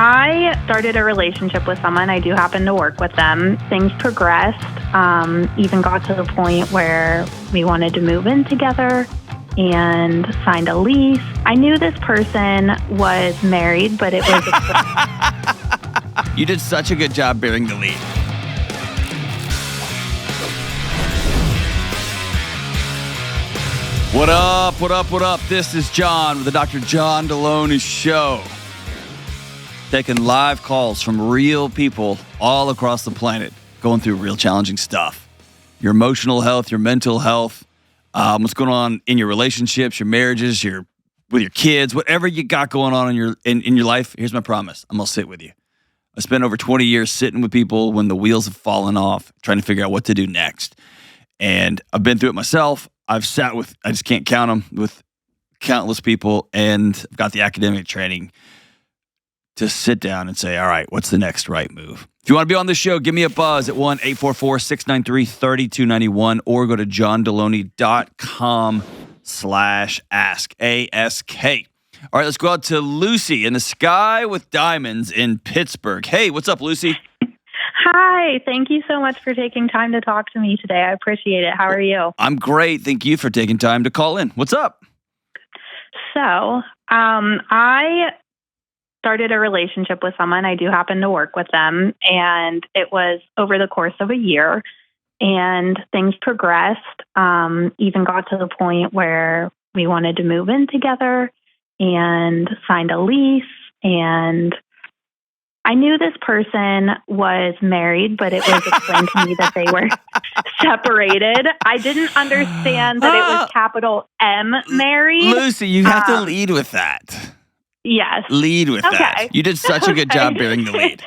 I started a relationship with someone. I do happen to work with them. Things progressed, even got to the point where we wanted to move in together and signed a lease. I knew this person was married, but it was You did such a good job bearing the lead. What up, what up, what up? This is John with the Dr. John Delony Show. Taking live calls from real people all across the planet going through real challenging stuff. Your emotional health, your mental health, what's going on in your relationships, your marriages, with your kids, whatever you got going on in your life. Here's my promise. I'm going to sit with you. I spent over 20 years sitting with people when the wheels have fallen off, trying to figure out what to do next. And I've been through it myself. I've sat with, I just can't count them, with countless people, and I've got the academic training to sit down and say, all right, what's the next right move? If you want to be on this show, give me a buzz at 1-844-693-3291 or go to johndelony.com/ask, A-S-K. All right, let's go out to Lucy in the Sky with Diamonds in Pittsburgh. Hey, what's up, Lucy? Hi. Thank you so much for taking time to talk to me today. I appreciate it. How are you? I'm great. Thank you for taking time to call in. What's up? So, I started a relationship with someone. I do happen to work with them, and it was over the course of a year, and things progressed, even got to the point where we wanted to move in together and signed a lease, and I knew this person was married, but it was explained to me that they were separated. I didn't understand that it was capital M married. Lucy, you have to lead with that. Yes. Lead with that. You did such a good job bearing the lead.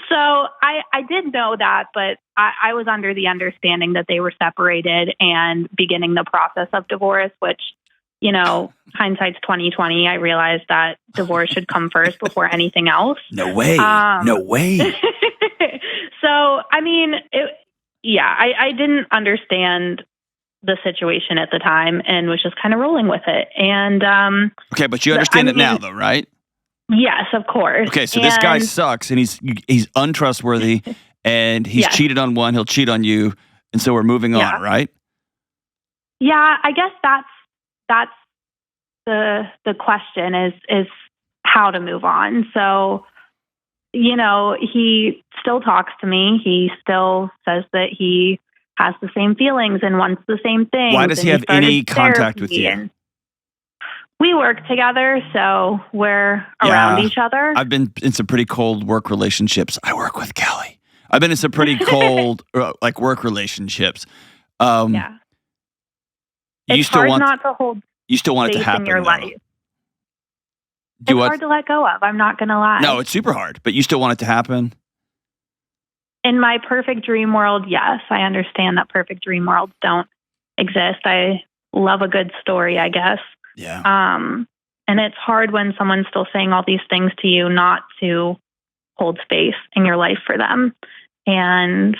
So I did know that, but I was under the understanding that they were separated and beginning the process of divorce, which, you know, hindsight's 2020. I realized that divorce should come first before anything else. No way. No way. So, I mean, I didn't understand the situation at the time and was just kind of rolling with it. And okay, but you understand it now, though, right? Yes, of course. Okay, so this guy sucks, and he's untrustworthy, and he's cheated on one. He'll cheat on you, and so we're moving on, right? Yeah, I guess that's the question is how to move on. So, you know, he still talks to me. He still says that he has the same feelings and wants the same things. Why does he have any contact with you? We work together, so we're around each other. I've been in some pretty cold work relationships. I work with Kelly. I've been in some pretty cold work relationships. Yeah. It's hard not to hold you still want it to happen in your life. It's hard to let go of. I'm not going to lie. No, it's super hard, but you still want it to happen? In my perfect dream world, yes. I understand that perfect dream worlds don't exist. I love a good story, I guess. Yeah. And it's hard when someone's still saying all these things to you not to hold space in your life for them. And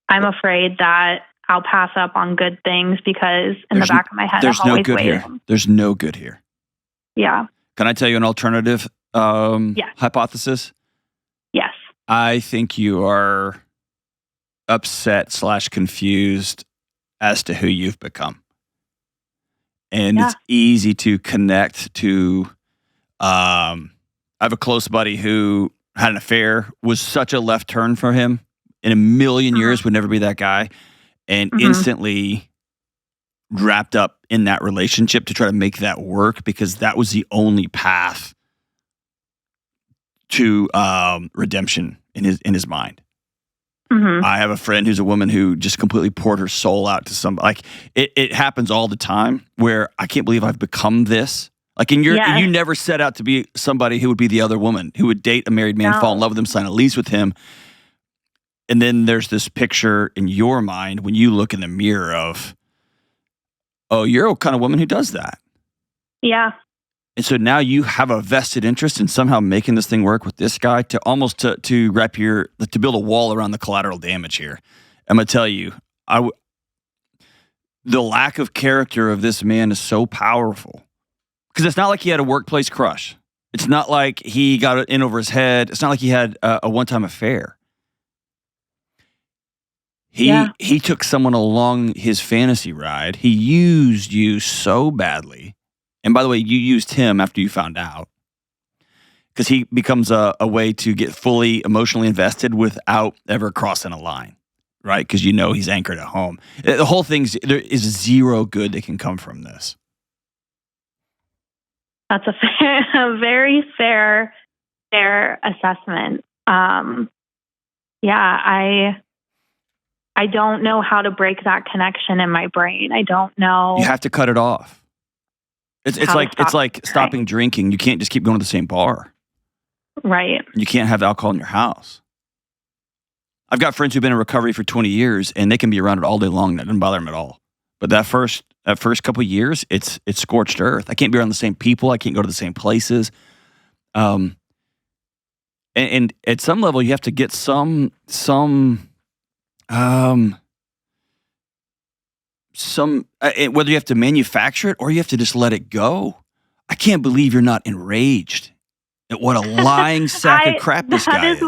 I'm afraid that I'll pass up on good things because in the back of my head, I'm always waiting. There's no good here. Yeah. Can I tell you an alternative hypothesis? Yes. I think you are upset / confused as to who you've become. And it's easy to connect to, I have a close buddy who had an affair, was such a left turn for him. In a million years would never be that guy. And instantly wrapped up in that relationship to try to make that work because that was the only path to redemption in his mind. I have a friend who's a woman who just completely poured her soul out to somebody. Like it happens all the time where I can't believe I've become this. Like you never set out to be somebody who would be the other woman, who would date a married man, fall in love with him, sign a lease with him. And then there's this picture in your mind when you look in the mirror of, oh, you're a kind of woman who does that. Yeah. And so now you have a vested interest in somehow making this thing work with this guy to almost to build a wall around the collateral damage here. I'm going to tell you, the lack of character of this man is so powerful because it's not like he had a workplace crush. It's not like he got it in over his head. It's not like he had a one-time affair. He took someone along his fantasy ride. He used you so badly. And by the way, you used him after you found out. Because he becomes a way to get fully emotionally invested without ever crossing a line, right? Because he's anchored at home. The whole there is zero good that can come from this. That's a very fair assessment. I don't know how to break that connection in my brain. I don't know. You have to cut it off. It's like stopping drinking. You can't just keep going to the same bar. Right. You can't have alcohol in your house. I've got friends who've been in recovery for 20 years, and they can be around it all day long. That doesn't bother them at all. But that first couple of years, it's scorched earth. I can't be around the same people. I can't go to the same places. And at some level, you have to get some whether you have to manufacture it or you have to just let it go. I can't believe you're not enraged at what a lying sack of crap this guy is.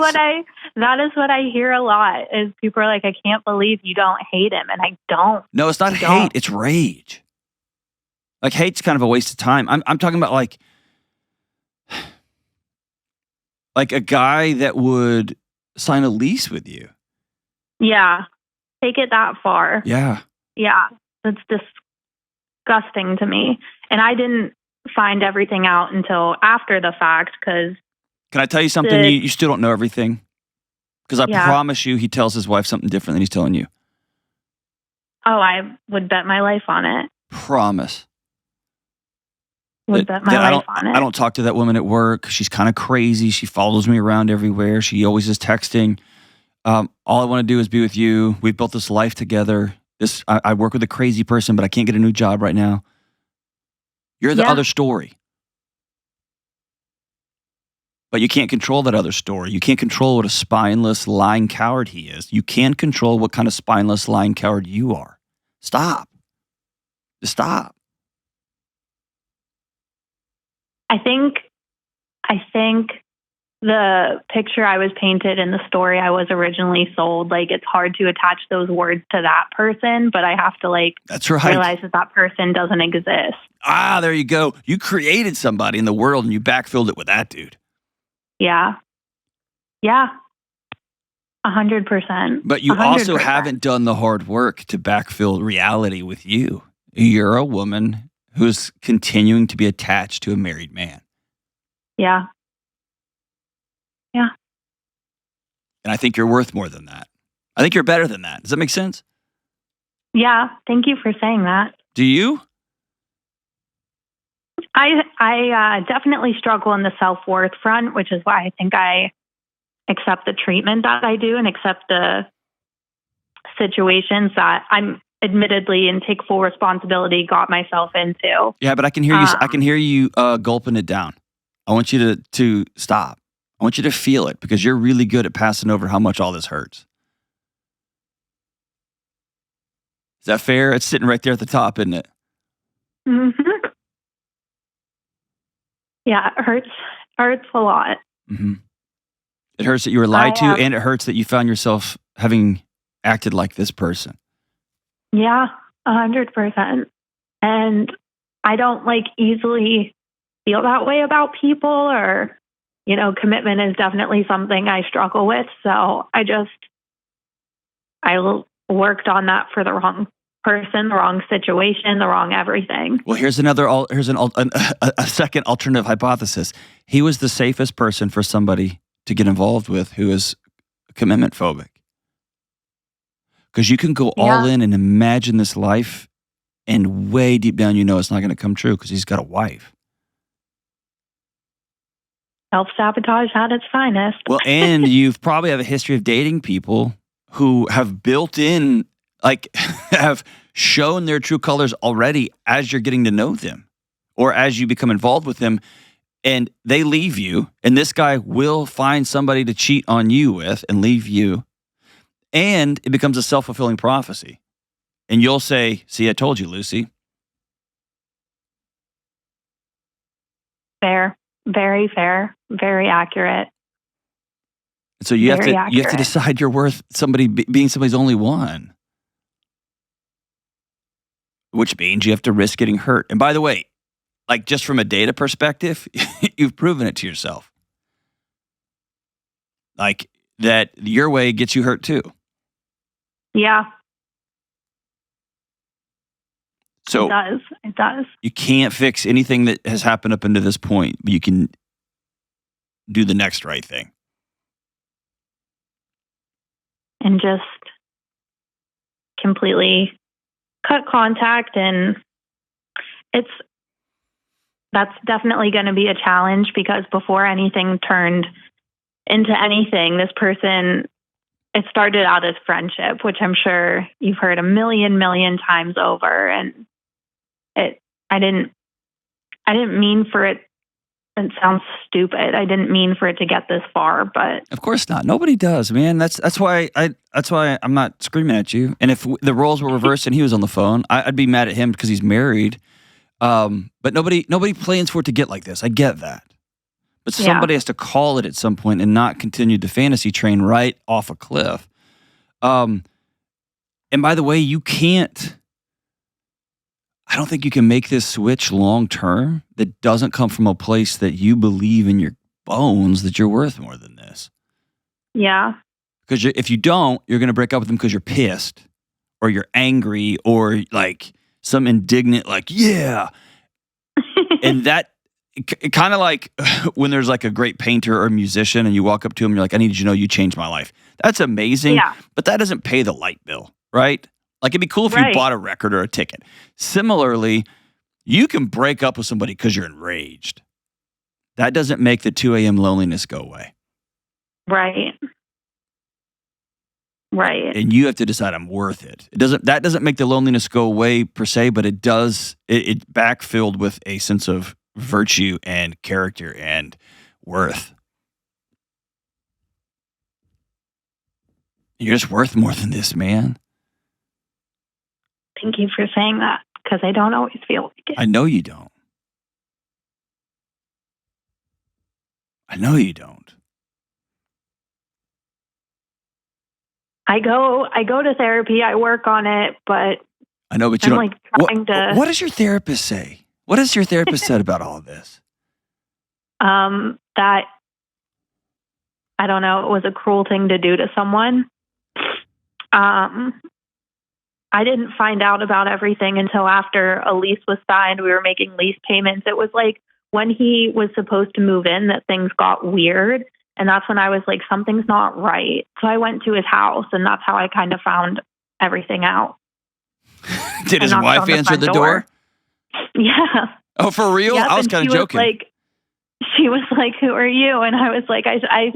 That is what I hear a lot is people are like, I can't believe you don't hate him. And I don't. No, it's not hate. It's rage. Like hate's kind of a waste of time. I'm talking about like a guy that would sign a lease with you. Yeah. Take it that far. Yeah. Yeah. That's disgusting to me. And I didn't find everything out until after the fact because... Can I tell you something? You still don't know everything? Because I promise you he tells his wife something different than he's telling you. Oh, I would bet my life on it. Promise. Would bet my life on it. I don't talk to that woman at work. She's kind of crazy. She follows me around everywhere. She always is texting. All I want to do is be with you. We've built this life together. I work with a crazy person, but I can't get a new job right now. You're the other story. But you can't control that other story. You can't control what a spineless, lying coward he is. You can control what kind of spineless, lying coward you are. Stop. Just stop. I think the picture I was painted in the story I was originally sold, like it's hard to attach those words to that person, but I have to That's right. realize that person doesn't exist. Ah, there you go. You created somebody in the world and you backfilled it with that dude. Yeah. Yeah. 100%. But you 100%. Also haven't done the hard work to backfill reality with you. You're a woman who's continuing to be attached to a married man. Yeah. Yeah. And I think you're worth more than that. I think you're better than that. Does that make sense? Yeah. Thank you for saying that. Do you? I definitely struggle in the self-worth front, which is why I think I accept the treatment that I do and accept the situations that I'm admittedly and take full responsibility got myself into. Yeah, but I can hear you. I can hear you gulping it down. I want you to stop. I want you to feel it because you're really good at passing over how much all this hurts. Is that fair? It's sitting right there at the top, isn't it? Mm-hmm. Yeah, it hurts a lot. Mm-hmm. It hurts that you were lied to, and it hurts that you found yourself having acted like this person. Yeah, 100%. And I don't easily feel that way about people, or commitment is definitely something I struggle with. So I worked on that for the wrong person, the wrong situation, the wrong everything. Well, here's a second alternative hypothesis. He was the safest person for somebody to get involved with who is commitment phobic. Because you can go all in and imagine this life, and way deep down it's not going to come true because he's got a wife. Self-sabotage at its finest. Well, and you've probably have a history of dating people who have built in, have shown their true colors already as you're getting to know them or as you become involved with them, and they leave you, and this guy will find somebody to cheat on you with and leave you, and it becomes a self-fulfilling prophecy. And you'll say, see, I told you, Lucy. Fair. Very fair. Very accurate. So you have Very to accurate. decide your worth being somebody's only one, which means you have to risk getting hurt. And by the way, like just from a data perspective, you've proven it to yourself. Like that your way gets you hurt too. Yeah. So it does. You can't fix anything that has happened up until this point, but you can do the next right thing. And just completely cut contact. And that's definitely going to be a challenge, because before anything turned into anything, this person, it started out as friendship, which I'm sure you've heard a million times over. And I didn't mean for it. It sounds stupid. I didn't mean for it to get this far, but of course not. Nobody does, man. That's why I'm not screaming at you. And if the roles were reversed and he was on the phone, I'd be mad at him because he's married. But nobody plans for it to get like this. I get that. But somebody has to call it at some point and not continue the fantasy train right off a cliff. And by the way, I don't think you can make this switch long term that doesn't come from a place that you believe in your bones that you're worth more than this. Yeah. Because if you don't, you're going to break up with them because you're pissed or you're angry or like some indignant, like, yeah. And that kind of like when there's like a great painter or musician and you walk up to him and you're like, I need you to know you changed my life. That's amazing. But that doesn't pay the light bill, right? Like it'd be cool if you bought a record or a ticket. Similarly, you can break up with somebody because you're enraged. That doesn't make the 2 a.m. loneliness go away. Right. And you have to decide I'm worth it. That doesn't make the loneliness go away per se, but it does. It backfilled with a sense of virtue and character and worth. You're just worth more than this, man. Thank you for saying that, because I don't always feel like it. I know you don't. I go to therapy. I work on it, but I know, but you I'm don't. What does your therapist say? What has your therapist said about all of this? That I don't know. It was a cruel thing to do to someone. I didn't find out about everything until after a lease was signed. We were making lease payments. It was like when he was supposed to move in that things got weird. And that's when I was like, something's not right. So I went to his house, and that's how I kind of found everything out. Did his wife answer the door? Yeah. Oh, for real? Yep, I was kind of joking. She was like, who are you? And I was like, I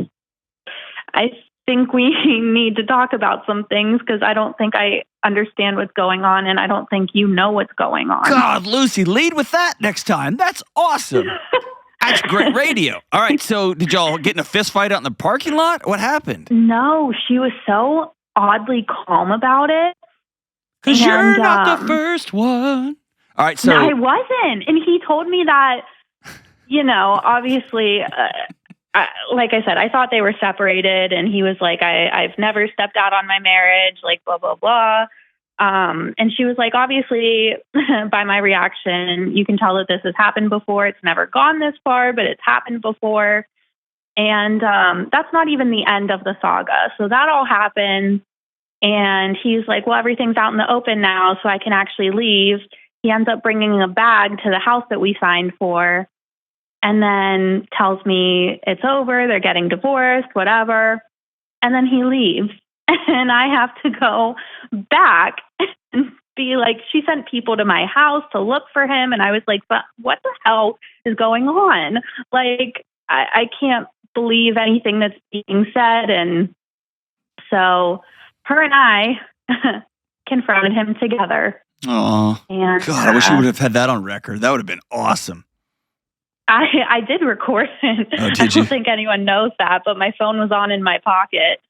think we need to talk about some things, because I don't think I understand what's going on, and I don't think you know what's going on. God, Lucy, lead with that next time. That's awesome. That's great radio. All right, so did y'all get in a fist fight out in the parking lot? What happened? No, she was so oddly calm about it. Because you're not the first one. All right, so... No, I wasn't. And he told me that, obviously... like I said, I thought they were separated, and he was like, I've never stepped out on my marriage, like blah, blah, blah. And she was like, obviously, by my reaction, you can tell that this has happened before. It's never gone this far, but it's happened before. And that's not even the end of the saga. So that all happened. And he's like, well, everything's out in the open now, so I can actually leave. He ends up bringing a bag to the house that we signed for, and then tells me it's over, they're getting divorced, whatever. And then he leaves. And I have to go back and be like, she sent people to my house to look for him. And I was like, but what the hell is going on? Like, I can't believe anything that's being said. And so her and I confronted him together. Oh, God, I wish you would have had that on record. That would have been awesome. I did record it. Oh, did I you? don't think anyone knows that, but my phone was on in my pocket.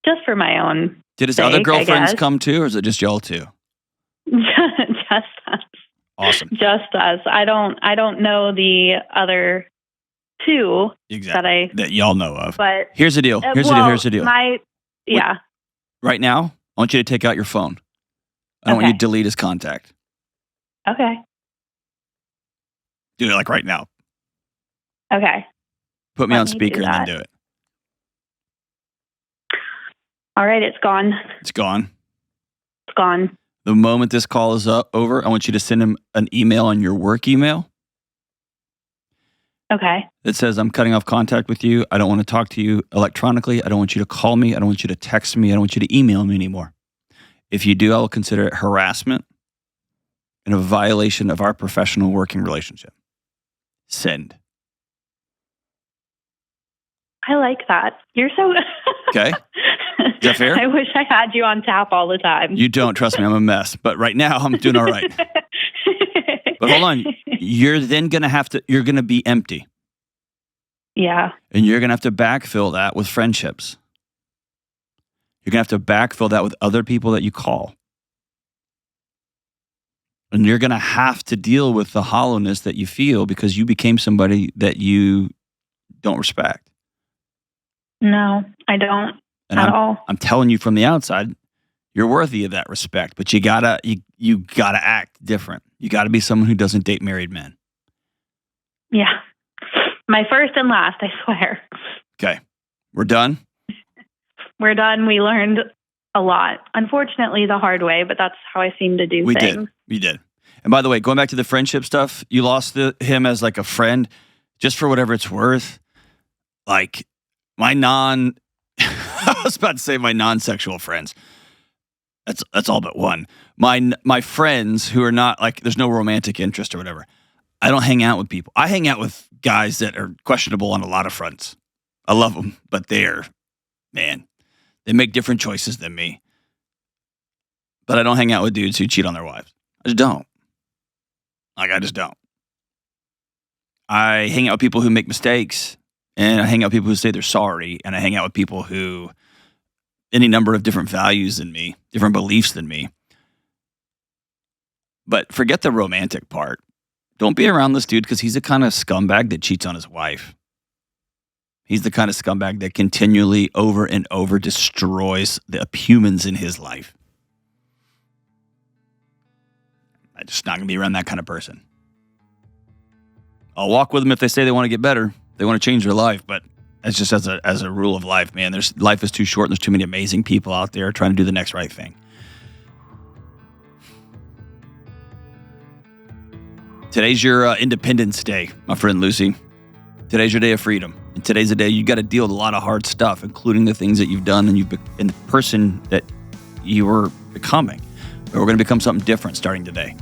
Just for my own Did his sake, other girlfriends come too, or is it just y'all two? Just us. Awesome. Just us. I don't know the other two that y'all know of. But here's the deal. Here's the deal. Right now, I want you to take out your phone. I don't want you to delete his contact. Okay. Do it like right now. Okay. Put me on speaker and then do it. All right, it's gone. It's gone. It's gone. The moment this call is over, I want you to send him an email on your work email. Okay. It says, I'm cutting off contact with you. I don't want to talk to you electronically. I don't want you to call me. I don't want you to text me. I don't want you to email me anymore. If you do, I will consider it harassment and a violation of our professional working relationship. Send. I like that. You're so... Okay. Is that fair? I wish I had you on tap all the time. You don't. Trust me, I'm a mess. But right now, I'm doing all right. But hold on. You're then going to you're going to be empty. Yeah. And you're going to have to backfill that with friendships. You're going to have to backfill that with other people that you call. And you're going to have to deal with the hollowness that you feel because you became somebody that you don't respect. No, I don't at all. I'm telling you from the outside, you're worthy of that respect, but you gotta act different. You gotta be someone who doesn't date married men. Yeah. My first and last, I swear. Okay. We're done? We're done. We learned a lot. Unfortunately, the hard way, but that's how I seem to do things. We did. And by the way, going back to the friendship stuff, you lost him as like a friend, just for whatever it's worth. Like I was about to say my non-sexual friends. That's all but one. My friends who are not like, there's no romantic interest or whatever. I don't hang out with people. I hang out with guys that are questionable on a lot of fronts. I love them, but they make different choices than me. But I don't hang out with dudes who cheat on their wives. I just don't. I just don't. I hang out with people who make mistakes, and I hang out with people who say they're sorry, and I hang out with people who any number of different values than me, different beliefs than me. But forget the romantic part. Don't be around this dude because he's the kind of scumbag that cheats on his wife. He's the kind of scumbag that continually over and over destroys the humans in his life. I'm just not going to be around that kind of person. I'll walk with them if they say they want to get better. They want to change their life, but that's just as a rule of life, man. Life is too short and there's too many amazing people out there trying to do the next right thing. Today's your Independence Day, my friend Lucy. Today's your day of freedom. And today's a day you got to deal with a lot of hard stuff, including the things that you've done and the person that you were becoming. But we're going to become something different starting today.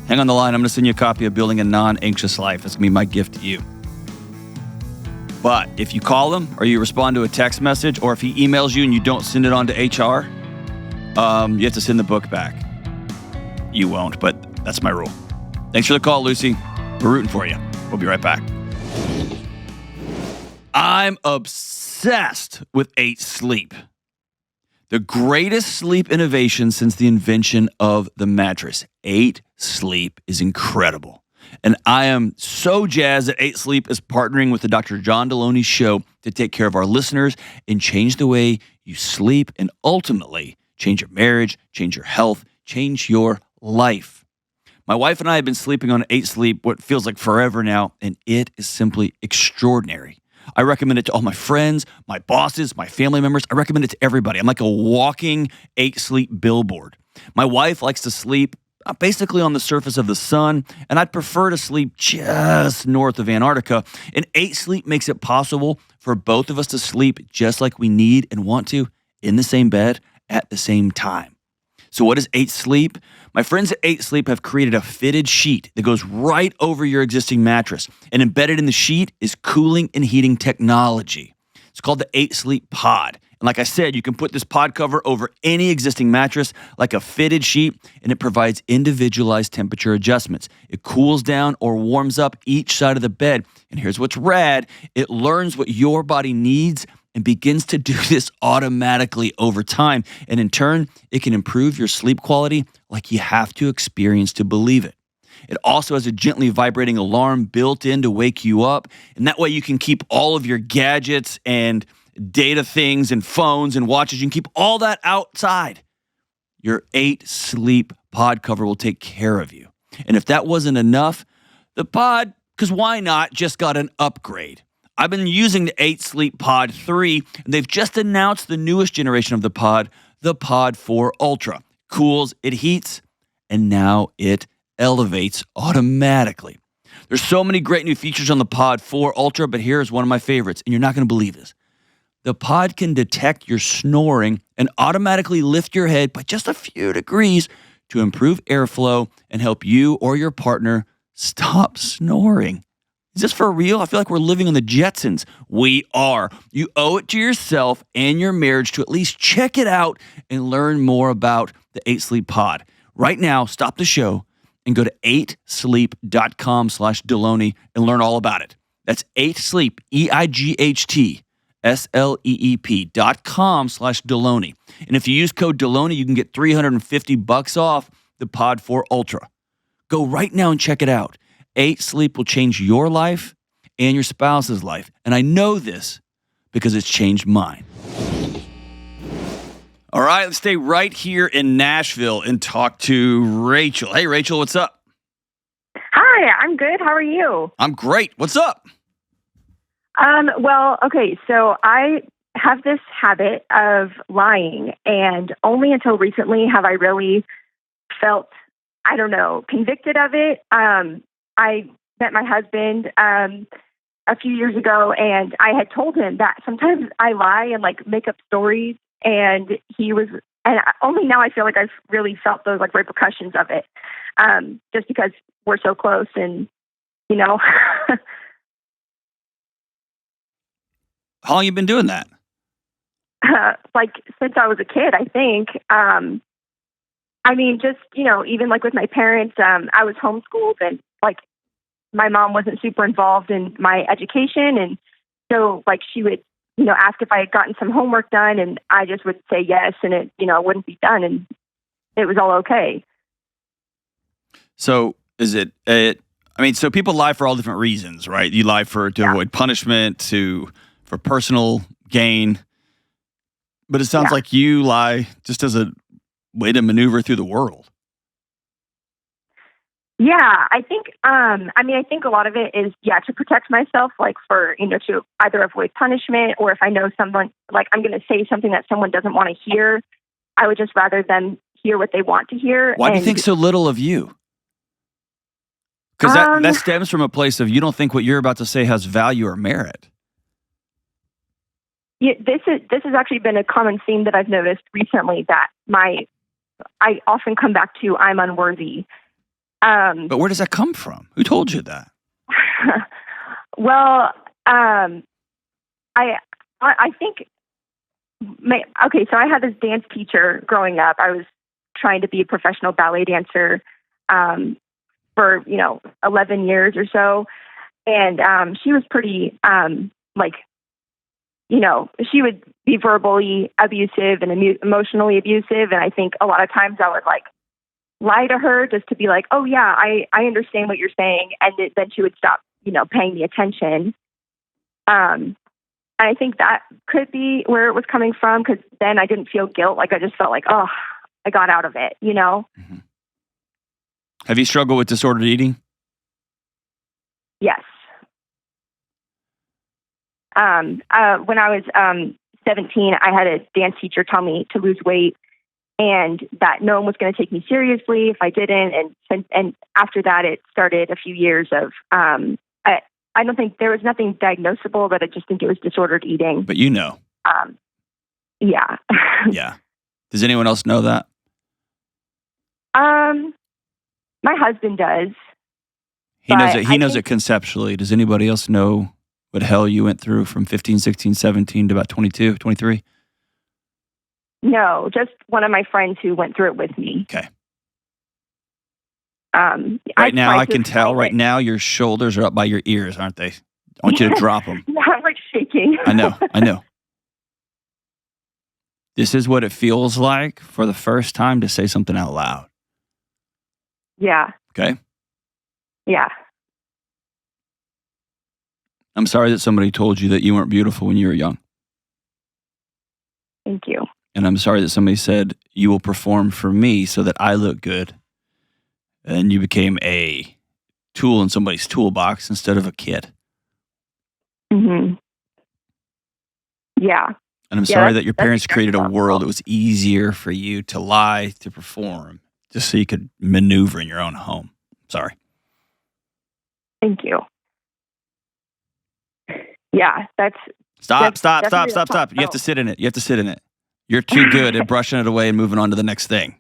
Hang on the line. I'm going to send you a copy of Building a Non-Anxious Life. That's going to be my gift to you. But if you call him or you respond to a text message or if he emails you and you don't send it on to HR, you have to send the book back. You won't, but that's my rule. Thanks for the call, Lucy. We're rooting for you. We'll be right back. I'm obsessed with 8 Sleep. The greatest sleep innovation since the invention of the mattress. 8 Sleep is incredible. And I am so jazzed that 8 Sleep is partnering with the Dr. John Delony Show to take care of our listeners and change the way you sleep and ultimately change your marriage, change your health, change your life. My wife and I have been sleeping on 8 Sleep what feels like forever now, and it is simply extraordinary. I recommend it to all my friends, my bosses, my family members. I recommend it to everybody. I'm like a walking 8 Sleep billboard. My wife likes to sleep basically on the surface of the sun, and I'd prefer to sleep just north of Antarctica. And 8 Sleep makes it possible for both of us to sleep just like we need and want to in the same bed at the same time. So what is 8 Sleep? My friends at 8 Sleep have created a fitted sheet that goes right over your existing mattress. And embedded in the sheet is cooling and heating technology. It's called the 8 Sleep Pod. And like I said, you can put this pod cover over any existing mattress like a fitted sheet, and it provides individualized temperature adjustments. It cools down or warms up each side of the bed. And here's what's rad. It learns what your body needs and begins to do this automatically over time. And in turn, it can improve your sleep quality like you have to experience to believe it. It also has a gently vibrating alarm built in to wake you up. And that way you can keep all of your gadgets and data things and phones and watches. You can keep all that outside. Your 8 Sleep pod cover will take care of you. And if that wasn't enough, the pod, because why not, just got an upgrade. I've been using the 8 Sleep Pod 3, and they've just announced the newest generation of the Pod 4 Ultra. Cools, it heats, and now it elevates automatically. There's so many great new features on the Pod 4 Ultra, but here's one of my favorites, and you're not going to believe this. The pod can detect your snoring and automatically lift your head by just a few degrees to improve airflow and help you or your partner stop snoring. Is this for real? I feel like we're living on the Jetsons. We are. You owe it to yourself and your marriage to at least check it out and learn more about the 8 Sleep Pod. Right now, stop the show and go to 8sleep.com/Delony and learn all about it. That's 8sleep, EIGHTSLEEP.com/Delony. And if you use code Delony, you can get $350 off the Pod 4 Ultra. Go right now and check it out. 8 Sleep will change your life and your spouse's life. And I know this because it's changed mine. All right, let's stay right here in Nashville and talk to Rachel. Hey, Rachel, what's up? Hi, I'm good. How are you? I'm great. What's up? Well, okay, so I have this habit of lying, and only until recently have I really felt, I don't know, convicted of it. I met my husband a few years ago, and I had told him that sometimes I lie and like make up stories, and only now I feel like I've really felt those like repercussions of it, just because we're so close, and you know. How long have you been doing that? Like since I was a kid, I think. I mean, just, even like with my parents, I was homeschooled, and like my mom wasn't super involved in my education. And so like she would, ask if I had gotten some homework done, and I just would say yes, and it, wouldn't be done, and it was all okay. So is it, so people lie for all different reasons, right? You lie to avoid punishment, for personal gain. But it sounds like you lie just as a way to maneuver through the world. Yeah, I think, I think a lot of it is, to protect myself, like for, to either avoid punishment, or if I know someone, like I'm going to say something that someone doesn't want to hear, I would just rather them hear what they want to hear. Why do you think so little of you? Because that stems from a place of you don't think what you're about to say has value or merit. Yeah, this has actually been a common theme that I've noticed recently, that I often come back to I'm unworthy. But where does that come from? Who told you that? Well, I think so I had this dance teacher growing up. I was trying to be a professional ballet dancer for 11 years or so, and she was pretty she would be verbally abusive and emotionally abusive. And I think a lot of times I would lie to her just to be like, oh yeah, I understand what you're saying. And then she would stop, paying the attention. And I think that could be where it was coming from, because then I didn't feel guilt. Like I just felt like, oh, I got out of it, Mm-hmm. Have you struggled with disordered eating? Yes. When I was 17, I had a dance teacher tell me to lose weight, and that no one was going to take me seriously if I didn't. And after that, it started a few years of, I don't think there was nothing diagnosable, but I just think it was disordered eating. But yeah. Yeah. Does anyone else know that? My husband does. He knows it conceptually. Does anybody else know what hell you went through from 15, 16, 17 to about 22, 23? No, just one of my friends who went through it with me. Okay. Right now, I can tell. Right now, your shoulders are up by your ears, aren't they? I want you to drop them. I'm shaking. I know. This is what it feels like for the first time to say something out loud. Yeah. Okay? Yeah. I'm sorry that somebody told you that you weren't beautiful when you were young. Thank you. And I'm sorry that somebody said you will perform for me so that I look good. And you became a tool in somebody's toolbox instead of a kid. Mm-hmm. Yeah. And I'm sorry that your parents created a world that was easier for you to lie, to perform, just so you could maneuver in your own home. Sorry. Thank you. Yeah, that's... Stop. You have to sit in it. You're too good at brushing it away and moving on to the next thing.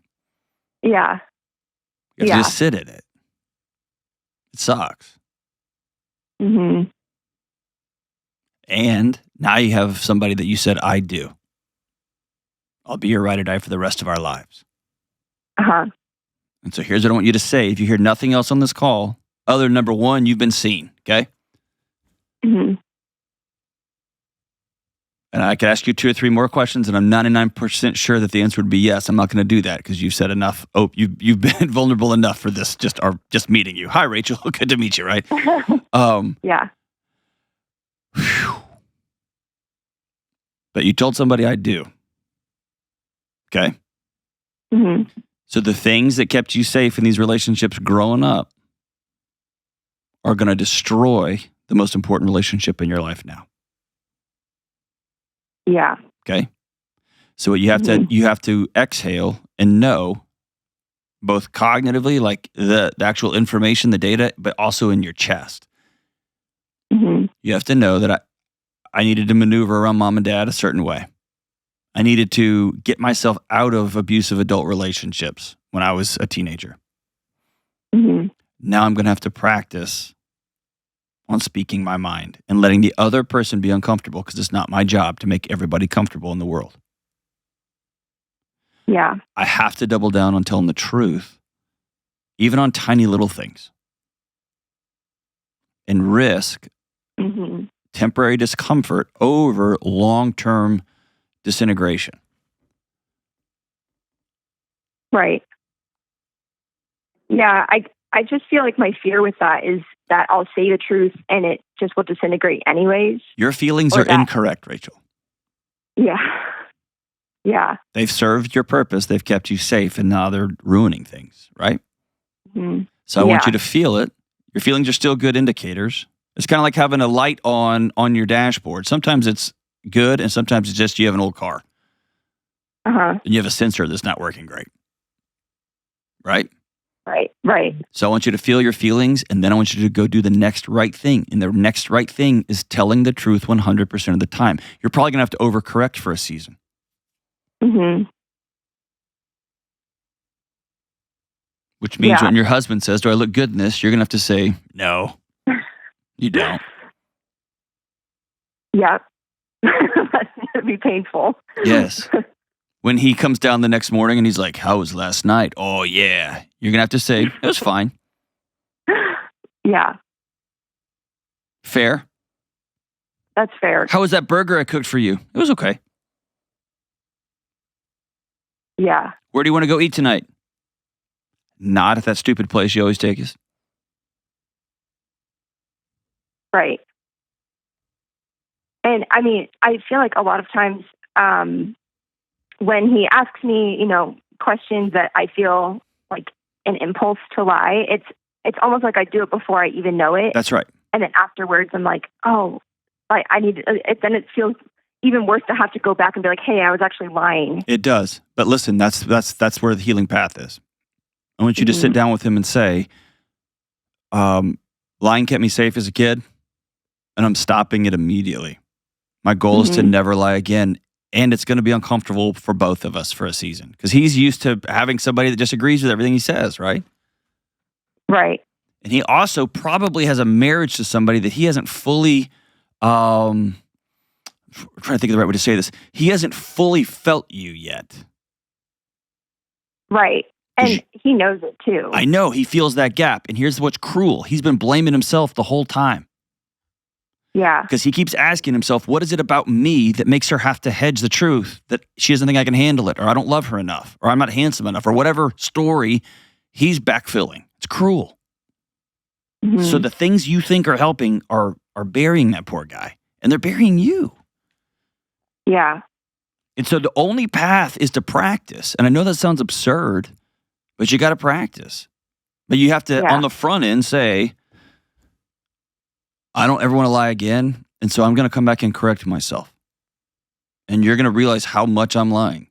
Yeah. You have to just sit in it. It sucks. Mm-hmm. And now you have somebody that you said, I do. I'll be your ride or die for the rest of our lives. Uh-huh. And so here's what I want you to say. If you hear nothing else on this call, other than number one, you've been seen, okay? Mm-hmm. And I could ask you 2 or 3 more questions, and I'm 99% sure that the answer would be yes. I'm not going to do that because you've said enough. Oh, you've been vulnerable enough for this, just meeting you. Hi, Rachel. Good to meet you, right? Yeah. Whew. But you told somebody I do. Okay? Mm-hmm. So the things that kept you safe in these relationships growing up are going to destroy the most important relationship in your life now. Yeah. Okay? So what you have to exhale and know, both cognitively, like the actual information, the data, but also in your chest. Mm-hmm. You have to know that I needed to maneuver around mom and dad a certain way. I needed to get myself out of abusive adult relationships when I was a teenager. Mm-hmm. Now I'm going to have to practice on speaking my mind and letting the other person be uncomfortable because it's not my job to make everybody comfortable in the world. Yeah. I have to double down on telling the truth, even on tiny little things, and risk Mm-hmm. temporary discomfort over long-term disintegration. Right. Yeah, I just feel like my fear with that is that I'll say the truth and it just will disintegrate anyways. Your feelings are incorrect, Rachel. Yeah. Yeah. They've served your purpose. They've kept you safe, and now they're ruining things, right? Mm-hmm. So I want you to feel it. Your feelings are still good indicators. It's kind of like having a light on your dashboard. Sometimes it's good, and sometimes it's just you have an old car. Uh-huh. And you have a sensor that's not working great. Right? Right. So I want you to feel your feelings, and then I want you to go do the next right thing. And the next right thing is telling the truth 100% of the time. You're probably going to have to overcorrect for a season. Mm-hmm. Which means when your husband says, do I look good in this? You're going to have to say, no, you don't. Yeah. That's going to be painful. Yes. When he comes down the next morning and he's like, how was last night? Oh, yeah. You're going to have to say, it was fine. Yeah. Fair? That's fair. How was that burger I cooked for you? It was okay. Yeah. Where do you want to go eat tonight? Not at that stupid place you always take us. Right. And I mean, I feel like a lot of times when he asks me, questions that I feel like an impulse to lie, it's almost like I do it before I even know it. That's right. And then afterwards, I'm like, oh, I need it. Then it feels even worse to have to go back and be like, hey, I was actually lying. It does. But listen, that's where the healing path is. I want you to sit down with him and say, lying kept me safe as a kid, and I'm stopping it immediately. My goal is to never lie again, and it's going to be uncomfortable for both of us for a season because he's used to having somebody that disagrees with everything he says, right? Right. And he also probably has a marriage to somebody that he hasn't fully, I'm trying to think of the right way to say this. He hasn't fully felt you yet. Right. And he knows it too. I know. He feels that gap. And here's what's cruel. He's been blaming himself the whole time. Yeah. Because he keeps asking himself, what is it about me that makes her have to hedge the truth that she doesn't think I can handle it, or I don't love her enough, or I'm not handsome enough, or whatever story he's backfilling. It's cruel. Mhm. So the things you think are helping are burying that poor guy, and they're burying you. Yeah. And so the only path is to practice. And I know that sounds absurd, but you got to practice. But you have to, Yeah. on the front end, say, I don't ever want to lie again. And so I'm going to come back and correct myself. And you're going to realize how much I'm lying.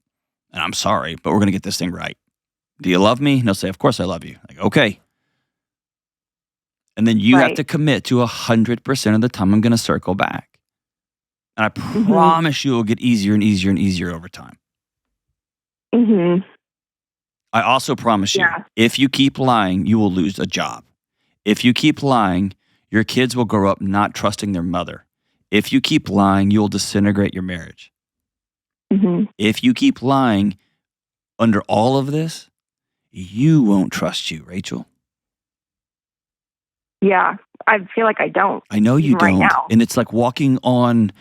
And I'm sorry, but we're going to get this thing right. Do you love me? And they'll say, of course I love you. Like, okay. And then you have Right. to commit to 100% of the time I'm going to circle back. And I promise you it will get easier and easier and easier over time. Mhm. I also promise you, Yeah. if you keep lying, you will lose a job. If you keep lying, your kids will grow up not trusting their mother. If you keep lying, you will disintegrate your marriage. Mhm. If you keep lying under all of this, you won't trust you, Rachel. Yeah. I feel like I don't. I know you Even right don't. now. And it's like walking on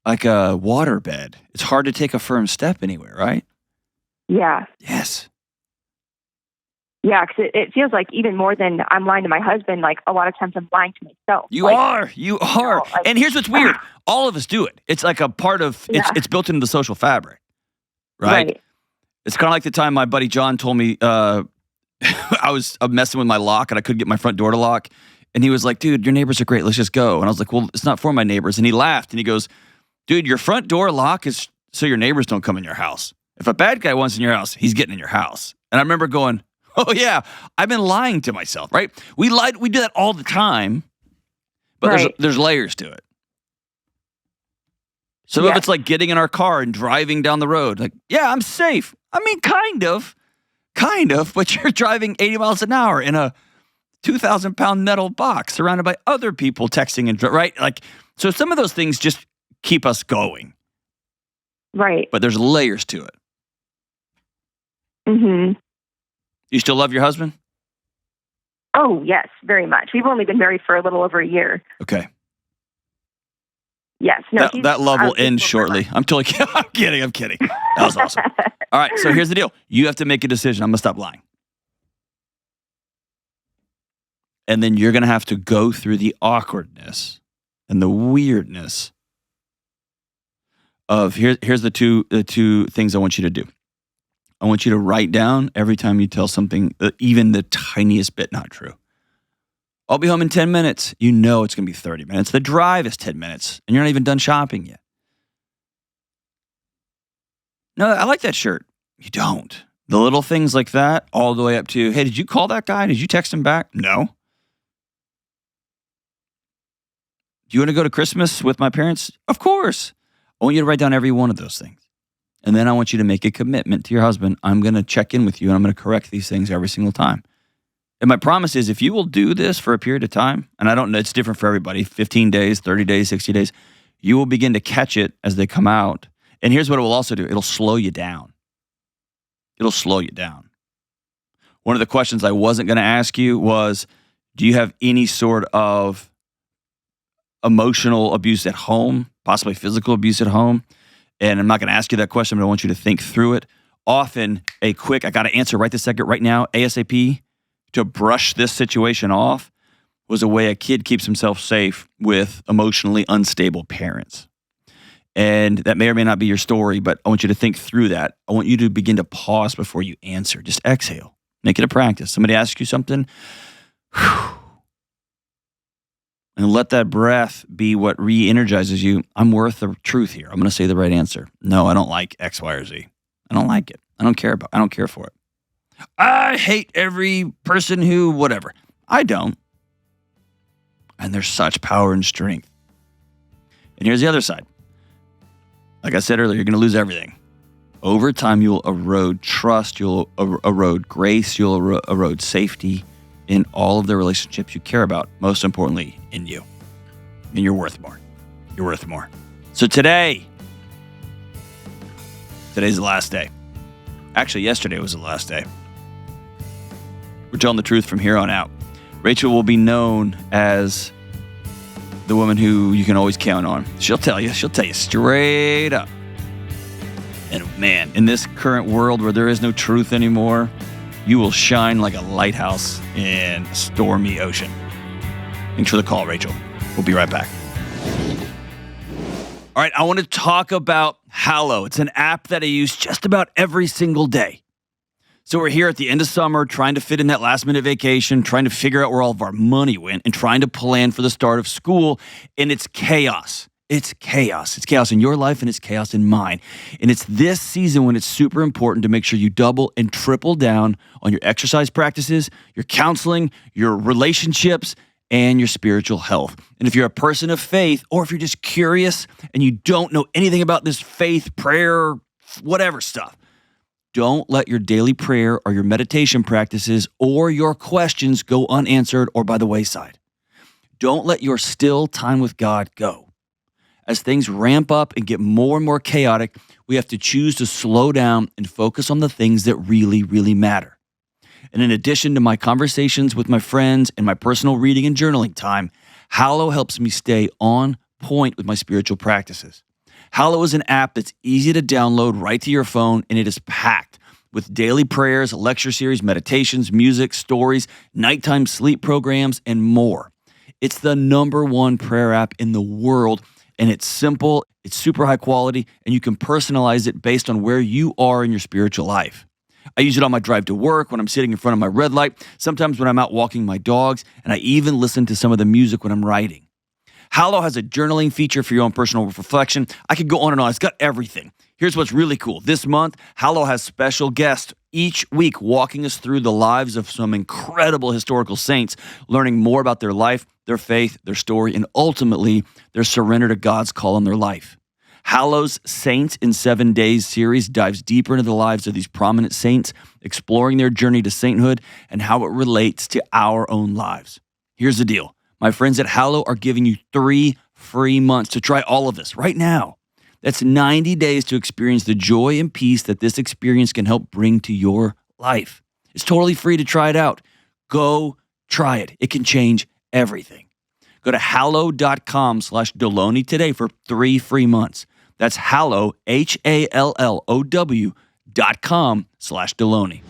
like a waterbed. It's hard to take a firm step anywhere, right? Yeah. Yes. Yeah, because it feels like even more than I'm lying to my husband, like a lot of times I'm lying to myself. You Like, are. like- And here's what's weird. All of us do it. It's like a part of, Yeah. it's built into the social fabric, right? It's kind of like the time my buddy John told me I was messing with my lock and I couldn't get my front door to lock. And he was like, dude, your neighbors are great. Let's just go. And I was like, well, it's not for my neighbors. And he laughed and he goes, dude, your front door lock is so your neighbors don't come in your house. If a bad guy wants in your house, he's getting in your house. And I remember going, oh yeah, I've been lying to myself, right? We do that all the time, but Right. there's layers to it. Some of Yes. it's like getting in our car and driving down the road. Like, yeah, I'm safe. I mean, kind of, but you're driving 80 miles an hour in a 2,000-pound metal box surrounded by other people texting and right? Like, so some of those things just keep us going, Right. but there's layers to it. Mhm. You still love your husband? Oh, yes, very much. We've only been married for a little over a year. Okay. Yes. No. That love will end shortly. I'm totally kidding. I'm kidding. That was awesome. All right, so here's the deal. You have to make a decision. I'm going to stop lying. And then you're going to have to go through the awkwardness and the weirdness of here's the two things I want you to do. I want you to write down every time you tell something, even the tiniest bit not true. I'll be home in 10 minutes. You know it's going to be 30 minutes. The drive is 10 minutes, and you're not even done shopping yet. No, I like that shirt. You don't. The little things like that, all the way up to, hey, did you call that guy? Did you text him back? No. Do you want to go to Christmas with my parents? Of course. I want you to write down every one of those things. And then I want you to make a commitment to your husband. I'm going to check in with you and I'm going to correct these things every single time. And my promise is if you will do this for a period of time, and I don't know, it's different for everybody, 15 days, 30 days, 60 days, you will begin to catch it as they come out. And here's what it will also do. It'll slow you down. It'll slow you down. One of the questions I wasn't going to ask you was, do you have any sort of emotional abuse at home, possibly physical abuse at home? And I'm not going to ask you that question, but I want you to think through it. Often I got to answer right this second, right now, ASAP, to brush this situation off was a way a kid keeps himself safe with emotionally unstable parents. And that may or may not be your story, but I want you to think through that. I want you to begin to pause before you answer. Just exhale. Make it a practice. Somebody asks you something, and let that breath be what re-energizes you. I'm worth the truth here. I'm going to say the right answer. No, I don't like X, Y, or Z. I don't like it. I don't care for it. I hate every person who, whatever. I don't. And there's such power and strength. And here's the other side. Like I said earlier, you're going to lose everything. Over time, you'll erode trust. You'll erode grace. You'll erode safety in all of the relationships you care about. Most importantly, in you. And you're worth more. You're worth more. So today's the last day. Actually, yesterday was the last day. We're telling the truth from here on out. Rachel will be known as the woman who you can always count on. She'll tell you straight up. And man, in this current world where there is no truth anymore, you will shine like a lighthouse in a stormy ocean. Thanks for the call, Rachel. We'll be right back. All right, I want to talk about Hallow. It's an app that I use just about every single day. So we're here at the end of summer, trying to fit in that last-minute vacation, trying to figure out where all of our money went, and trying to plan for the start of school, and it's chaos. It's chaos. It's chaos in your life, and it's chaos in mine. And it's this season when it's super important to make sure you double and triple down on your exercise practices, your counseling, your relationships, and your spiritual health. And if you're a person of faith, or if you're just curious and you don't know anything about this faith, prayer, whatever stuff, don't let your daily prayer or your meditation practices or your questions go unanswered or by the wayside. Don't let your still time with God go. As things ramp up and get more and more chaotic, we have to choose to slow down and focus on the things that really, really matter. And in addition to my conversations with my friends and my personal reading and journaling time, Hallow helps me stay on point with my spiritual practices. Hallow is an app that's easy to download right to your phone, and it is packed with daily prayers, lecture series, meditations, music, stories, nighttime sleep programs, and more. It's the #1 prayer app in the world, and it's simple, it's super high quality, and you can personalize it based on where you are in your spiritual life. I use it on my drive to work, when I'm sitting in front of my red light, sometimes when I'm out walking my dogs, and I even listen to some of the music when I'm writing. Hallow has a journaling feature for your own personal reflection. I could go on and on. It's got everything. Here's what's really cool. This month, Hallow has special guests each week walking us through the lives of some incredible historical saints, learning more about their life, their faith, their story, and ultimately their surrender to God's call on their life. Hallow's Saints in 7 Days series dives deeper into the lives of these prominent saints, exploring their journey to sainthood and how it relates to our own lives. Here's the deal. My friends at Hallow are giving you 3 free months to try all of this right now. That's 90 days to experience the joy and peace that this experience can help bring to your life. It's totally free to try it out. Go try it. It can change everything. Go to hallow.com/Delony today for 3 free months. That's Hallow, HALLOW.com/Delony.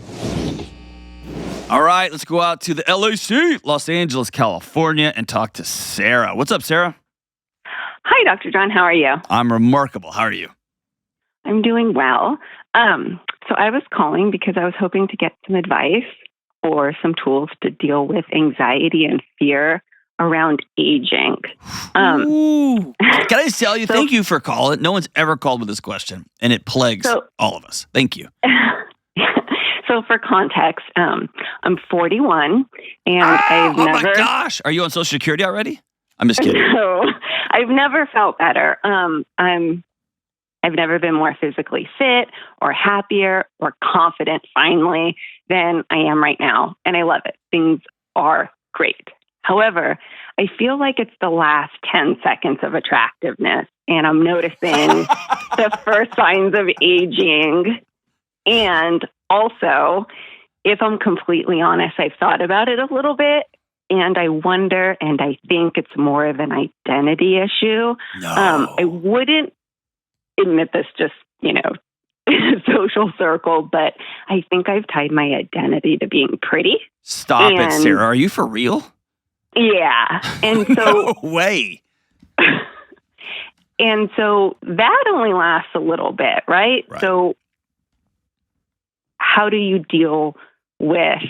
All right, let's go out to the LAC, Los Angeles, California, and talk to Sarah. What's up, Sarah? Hi, Dr. John. How are you? I'm remarkable. How are you? I'm doing well. So I was calling because I was hoping to get some advice or some tools to deal with anxiety and fear around aging. Can I just tell you, thank you for calling. No one's ever called with this question, and it plagues all of us. Thank you. So for context, I'm 41, and I've never... Oh, my gosh. Are you on Social Security already? I'm just kidding. No, I've never felt better. I've never been more physically fit or happier or confident, finally, than I am right now, and I love it. Things are great. However, I feel like it's the last 10 seconds of attractiveness, and I'm noticing the first signs of aging. And also, if I'm completely honest, I've thought about it a little bit, and I wonder, and I think it's more of an identity issue. No. I wouldn't admit this just, in a social circle, but I think I've tied my identity to being pretty. Stop it, Sarah. Are you for real? Yeah. And so no way. And so that only lasts a little bit, right? So how do you deal with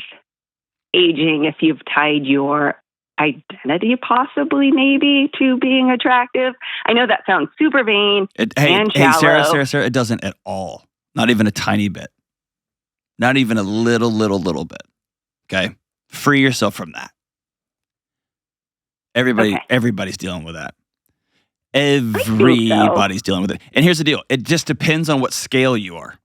aging if you've tied your identity possibly maybe to being attractive? I know that sounds super vain and shallow. Hey, Sarah, it doesn't at all. Not even a tiny bit. Not even a little bit. Okay? Free yourself from that. Everybody's dealing with that. Everybody's dealing with it. And here's the deal. It just depends on what scale you are.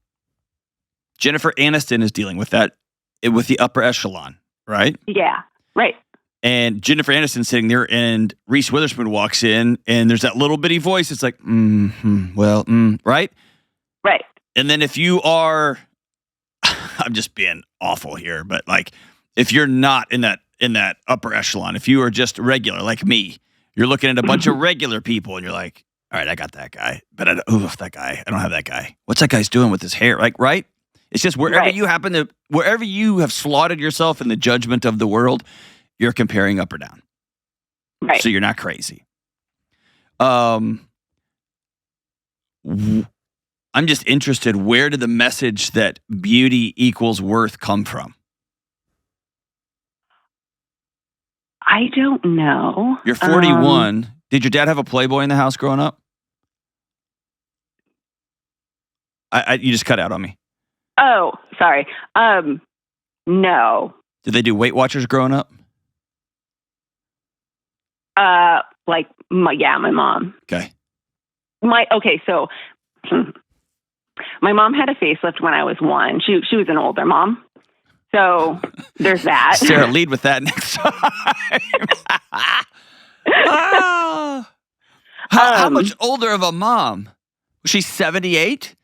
Jennifer Aniston is dealing with that with the upper echelon, right? Yeah, right. And Jennifer Aniston sitting there, and Reese Witherspoon walks in, and there's that little bitty voice. It's like, right? Right. And then if you are, I'm just being awful here, but like, if you're not in that upper echelon, if you are just regular like me, you're looking at a bunch of regular people, and you're like, all right, I got that guy, but I don't have that guy. What's that guy's doing with his hair? Like, right? It's just wherever you have slaughtered yourself in the judgment of the world, you're comparing up or down. Right. So you're not crazy. I'm just interested, where did the message that beauty equals worth come from? I don't know. You're 41. Did your dad have a Playboy in the house growing up? You just cut out on me. Oh, sorry. No. Did they do Weight Watchers growing up? My mom. Okay. So my mom had a facelift when I was 1. She was an older mom. So there's that. Sarah, lead with that next time. How much older of a mom? Was she 78?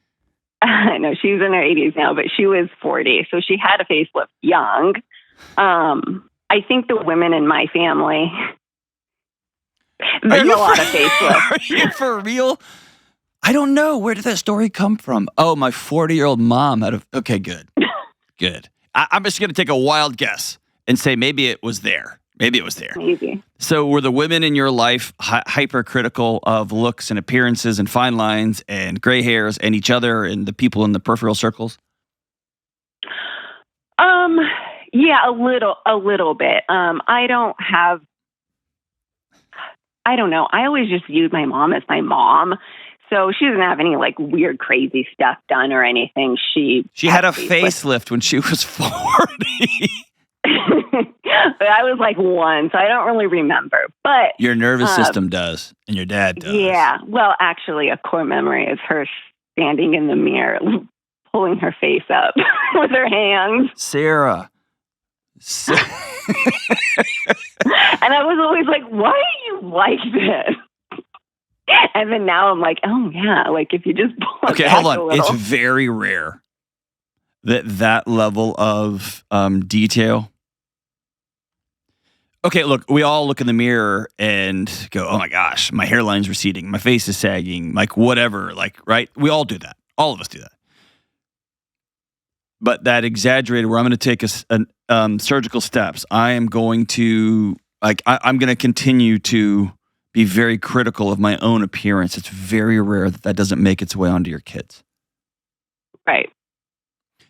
No, she's in her 80s now, but she was 40. So she had a facelift young. I think the women in my family, there's a lot of facelifts. Are you for real? I don't know. Where did that story come from? Oh, my 40-year-old mom had a... Okay, good. Good. I'm just going to take a wild guess and say maybe it was there. Maybe. So were the women in your life hypercritical of looks and appearances and fine lines and gray hairs and each other and the people in the peripheral circles? Yeah, a little bit. I don't know. I always just viewed my mom as my mom. So she doesn't have any like weird, crazy stuff done or anything. She had a facelift when she was 40. But I was like 1, so I don't really remember. But your nervous system does, and your dad does. Yeah. Well, actually, a core memory is her standing in the mirror, pulling her face up with her hands. Sarah. And I was always like, why are you like this? And then now I'm like, oh, yeah, like if you just pull okay, hold on. It's very rare that level of detail. Okay, look, we all look in the mirror and go, oh my gosh, my hairline's receding, my face is sagging, like whatever, like, right? We all do that. All of us do that. But that exaggerated where I'm going to take surgical steps. I am going to, I'm going to continue to be very critical of my own appearance. It's very rare that doesn't make its way onto your kids. Right.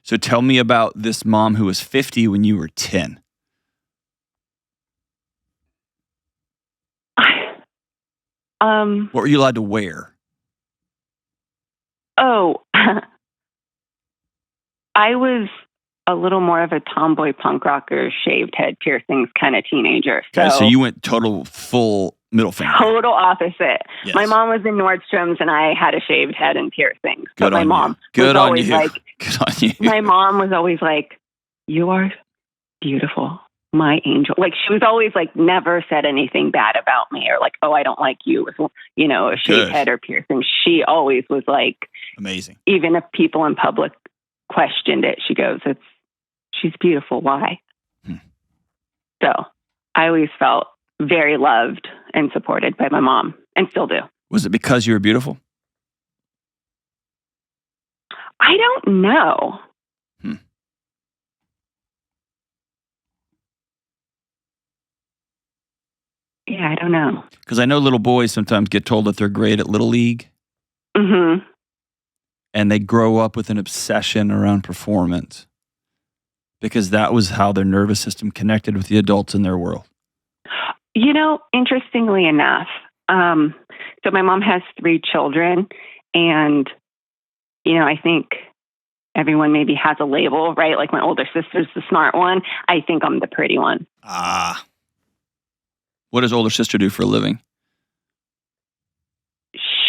So tell me about this mom who was 50 when you were 10. What were you allowed to wear? Oh, I was a little more of a tomboy punk rocker, shaved head, piercings kind of teenager. Okay, so you went full middle finger. Total opposite. Yes. My mom was in Nordstrom's and I had a shaved head and piercings. Good on you. Good on you. My mom was always like, you are beautiful, my angel. Like she was always like, never said anything bad about me or like, oh, I don't like you with, a shaved head or piercing. She always was like, amazing. Even if people in public questioned it, she goes, she's beautiful. Why? So I always felt very loved and supported by my mom and still do. Was it because you were beautiful? I don't know. Yeah, I don't know. Because I know little boys sometimes get told that they're great at Little League. Mm-hmm. And they grow up with an obsession around performance because that was how their nervous system connected with the adults in their world. Interestingly enough, so my mom has 3 children and, I think everyone maybe has a label, right? Like my older sister's the smart one. I think I'm the pretty one. What does older sister do for a living?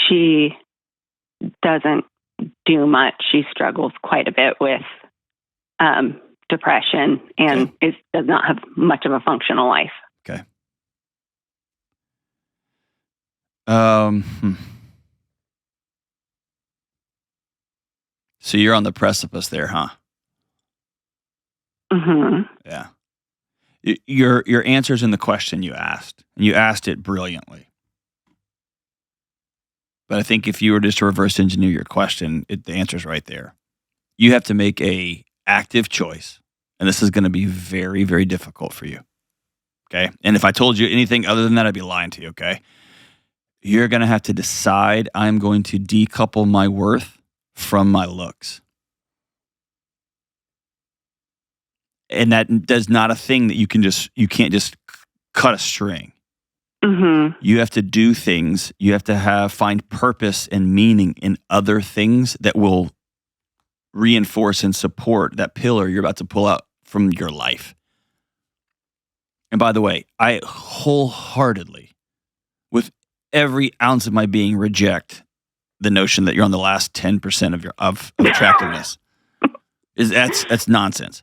She doesn't do much. She struggles quite a bit with depression and does not have much of a functional life. Okay. So you're on the precipice there, huh? Mm-hmm. Yeah. Your answer's in the question you asked, and you asked it brilliantly. But I think if you were just to reverse engineer your question, the answer's right there. You have to make a active choice, and this is going to be very, very difficult for you. Okay. And if I told you anything other than that, I'd be lying to you. Okay. You're going to have to decide I'm going to decouple my worth from my looks. And that's not a thing that you can't just cut a string. Mm-hmm. You have to do things. You have to find purpose and meaning in other things that will reinforce and support that pillar you're about to pull out from your life. And by the way, I wholeheartedly, with every ounce of my being, reject the notion that you're on the last 10% of attractiveness. That's nonsense.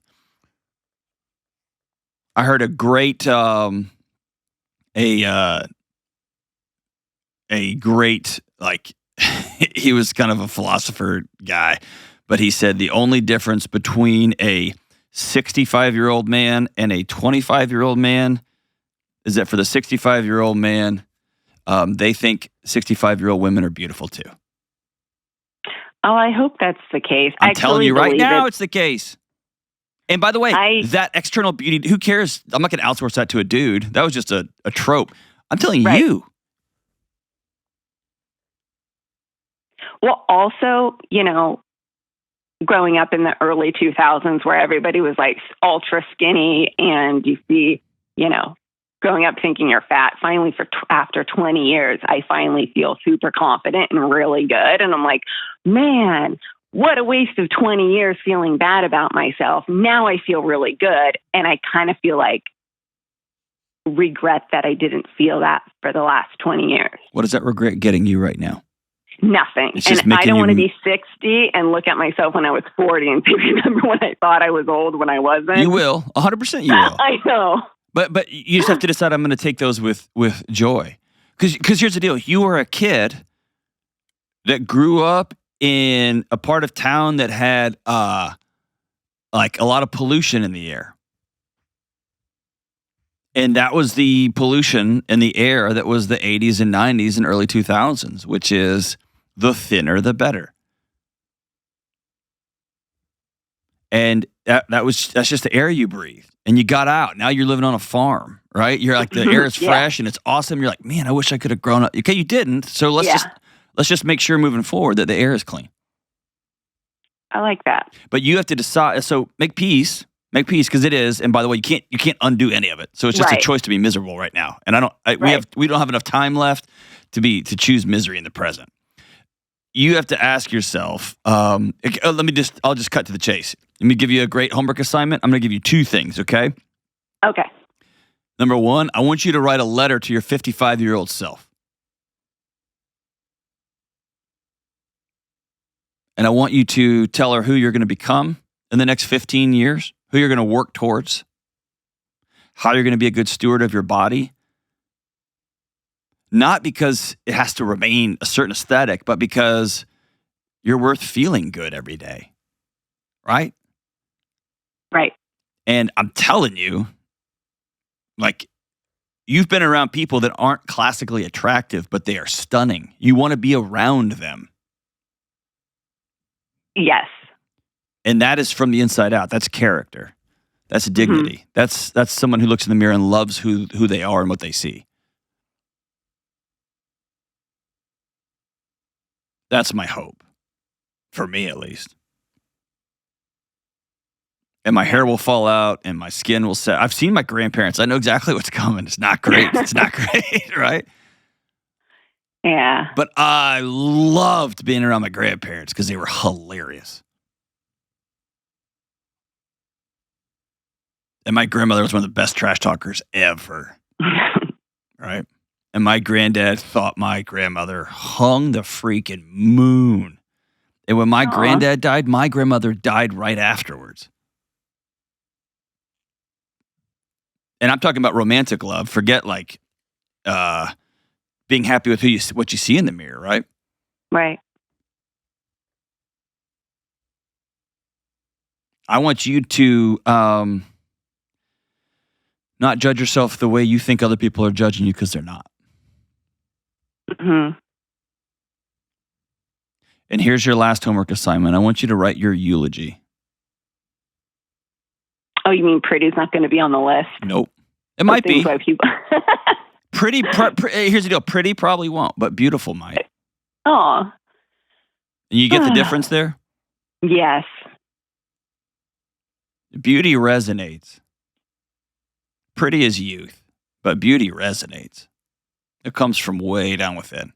I heard a great he was kind of a philosopher guy, but he said the only difference between a 65-year-old man and a 25-year-old man is that for the 65-year-old man, they think 65-year-old women are beautiful too. Oh, I hope that's the case. I'm telling you right now, it's the case. And by the way, that external beauty, who cares? I'm not going to outsource that to a dude. That was just a trope. I'm telling you. Well, also, growing up in the early 2000s where everybody was like ultra skinny and you see, growing up thinking you're fat, finally after 20 years, I finally feel super confident and really good. And I'm like, man, what a waste of 20 years feeling bad about myself. Now I feel really good. And I kind of feel like regret that I didn't feel that for the last 20 years. What does that regret getting you right now? Nothing. And I don't want to be 60 and look at myself when I was 40 and remember when I thought I was old when I wasn't. You will. 100% you will. I know. But you just have to decide I'm going to take those with joy. Because here's the deal. You were a kid that grew up in a part of town that had like a lot of pollution in the air. And that was the pollution in the air that was the 80s and 90s and early 2000s, which is the thinner, the better. And that's just the air you breathe. And you got out. Now you're living on a farm, right? You're like, the air is fresh and it's awesome. You're like, man, I wish I could have grown up. Okay, you didn't. So let's just make sure moving forward that the air is clean. I like that. But you have to decide. So make peace because it is. And by the way, you can't undo any of it. So it's just a choice to be miserable right now. And we don't have enough time left to choose misery in the present. You have to ask yourself. I'll just cut to the chase. Let me give you a great homework assignment. I'm going to give you two things. Okay. Okay. Number one, I want you to write a letter to your 55-year-old self. And I want you to tell her who you're going to become in the next 15 years, who you're going to work towards, how you're going to be a good steward of your body. Not because it has to remain a certain aesthetic, but because you're worth feeling good every day. Right? Right. And I'm telling you, like, you've been around people that aren't classically attractive, but they are stunning. You want to be around them. Yes. And that is from the inside out. That's character. That's dignity. Mm-hmm. That's someone who looks in the mirror and loves who they are and what they see. That's my hope. For me, at least. And my hair will fall out and my skin will set. I've seen my grandparents. I know exactly what's coming. It's not great. It's not great, right? Yeah. But I loved being around my grandparents because they were hilarious. And my grandmother was one of the best trash talkers ever. Right? And my granddad thought my grandmother hung the freaking moon. And when my granddad died, my grandmother died right afterwards. And I'm talking about romantic love. Forget like being happy with what you see in the mirror, right? Right. I want you to not judge yourself the way you think other people are judging you because they're not. Mm-hmm. And here's your last homework assignment. I want you to write your eulogy. Oh, you mean pretty's not going to be on the list? Nope. It might be. Why people Here's the deal. Pretty probably won't, but beautiful might. Oh. You get the difference there? Yes. Beauty resonates. Pretty is youth, but beauty resonates. It comes from way down within.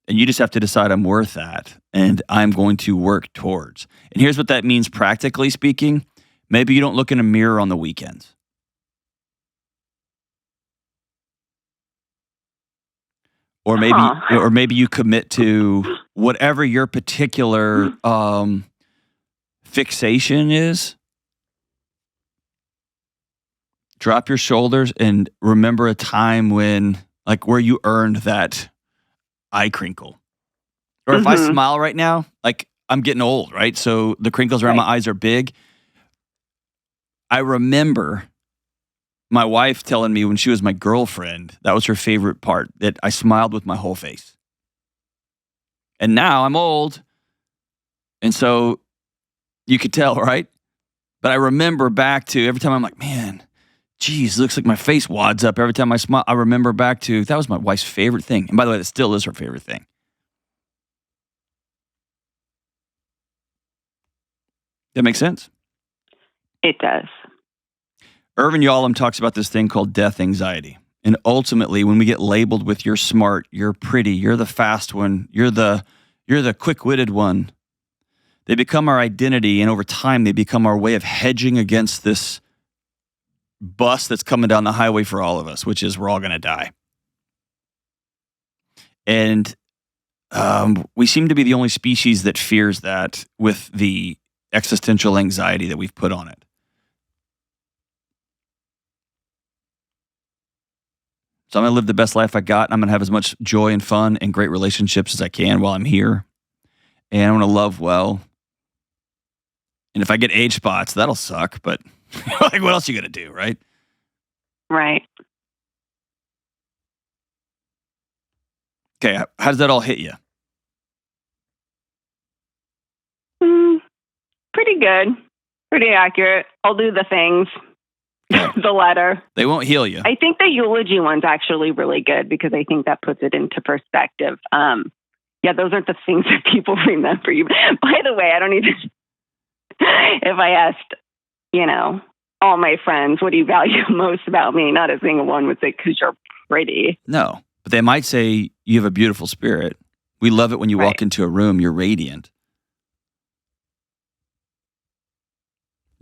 And you just have to decide I'm worth that, and I'm going to work towards. And here's what that means practically speaking. Maybe you don't look in a mirror on the weekends. Or maybe you commit to whatever your particular fixation is. Drop your shoulders and remember a time when, like, where you earned that eye crinkle. Or if I smile right now, like, I'm getting old, right? So the crinkles around my eyes are big. I remember my wife telling me when she was my girlfriend, that was her favorite part, that I smiled with my whole face. And now I'm old, and so you could tell, right? But I remember back to every time I'm like, man, geez, looks like my face wads up every time I smile. I remember back to, that was my wife's favorite thing. And by the way, that still is her favorite thing. That makes sense? It does. Irvin Yalom talks about this thing called death anxiety. And ultimately, when we get labeled with you're smart, you're pretty, you're the fast one, you're the quick-witted one, they become our identity, and over time, they become our way of hedging against this bus that's coming down the highway for all of us, which is we're all going to die. And we seem to be the only species that fears that with the existential anxiety that we've put on it. So I'm going to live the best life I got. And I'm going to have as much joy and fun and great relationships as I can while I'm here. And I'm going to love well. And if I get age spots, that'll suck. But like, what else are you going to do, right? Right. Okay, how does that all hit you? Pretty good. Pretty accurate. I'll do the things. The letter. They won't heal you. I think the eulogy one's actually really good because I think that puts it into perspective. Yeah, those aren't the things that people remember you. By the way, I don't even, if I asked, all my friends, what do you value most about me? Not a single one would say, because you're pretty. No, but they might say you have a beautiful spirit. We love it when you walk into a room, you're radiant.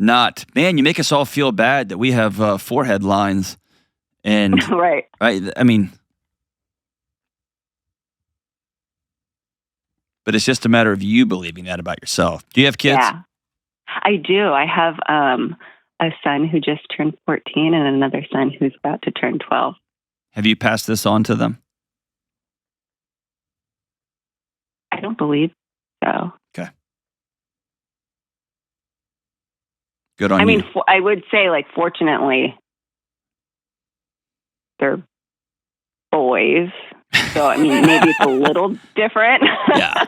Not, man, you make us all feel bad that we have forehead lines. And right. I mean, but it's just a matter of you believing that about yourself. Do you have kids? Yeah, I do. I have a son who just turned 14 and another son who's about to turn 12. Have you passed this on to them? I don't believe so. Okay. Good on you. I mean, I would say, fortunately, they're boys. So, I mean, maybe it's a little different. Yeah.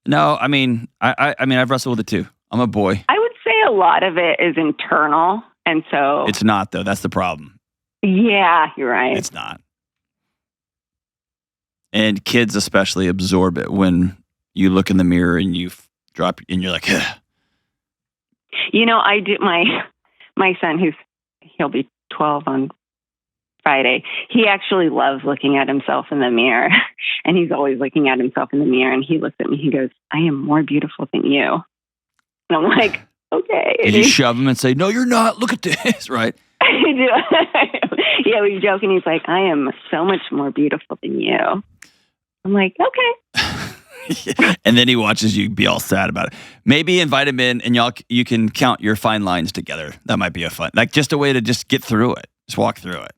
No, I mean, I've wrestled with it too. I'm a boy. I would say a lot of it is internal. And so. It's not, though. That's the problem. Yeah, you're right. It's not. And kids especially absorb it when you look in the mirror and you drop, and you're like, ugh. I do. My son, he'll be 12 on Friday. He actually loves looking at himself in the mirror, and he's always looking at himself in the mirror. And he looks at me. He goes, "I am more beautiful than you." And I'm like, "Okay." Did you shove him and say, "No, you're not. Look at this," right? I do. Yeah, he's joking. He's like, "I am so much more beautiful than you." I'm like, "Okay." And then he watches you be all sad about it. Maybe invite him in, and you can count your fine lines together. That might be just a way to just get through it. Just walk through it.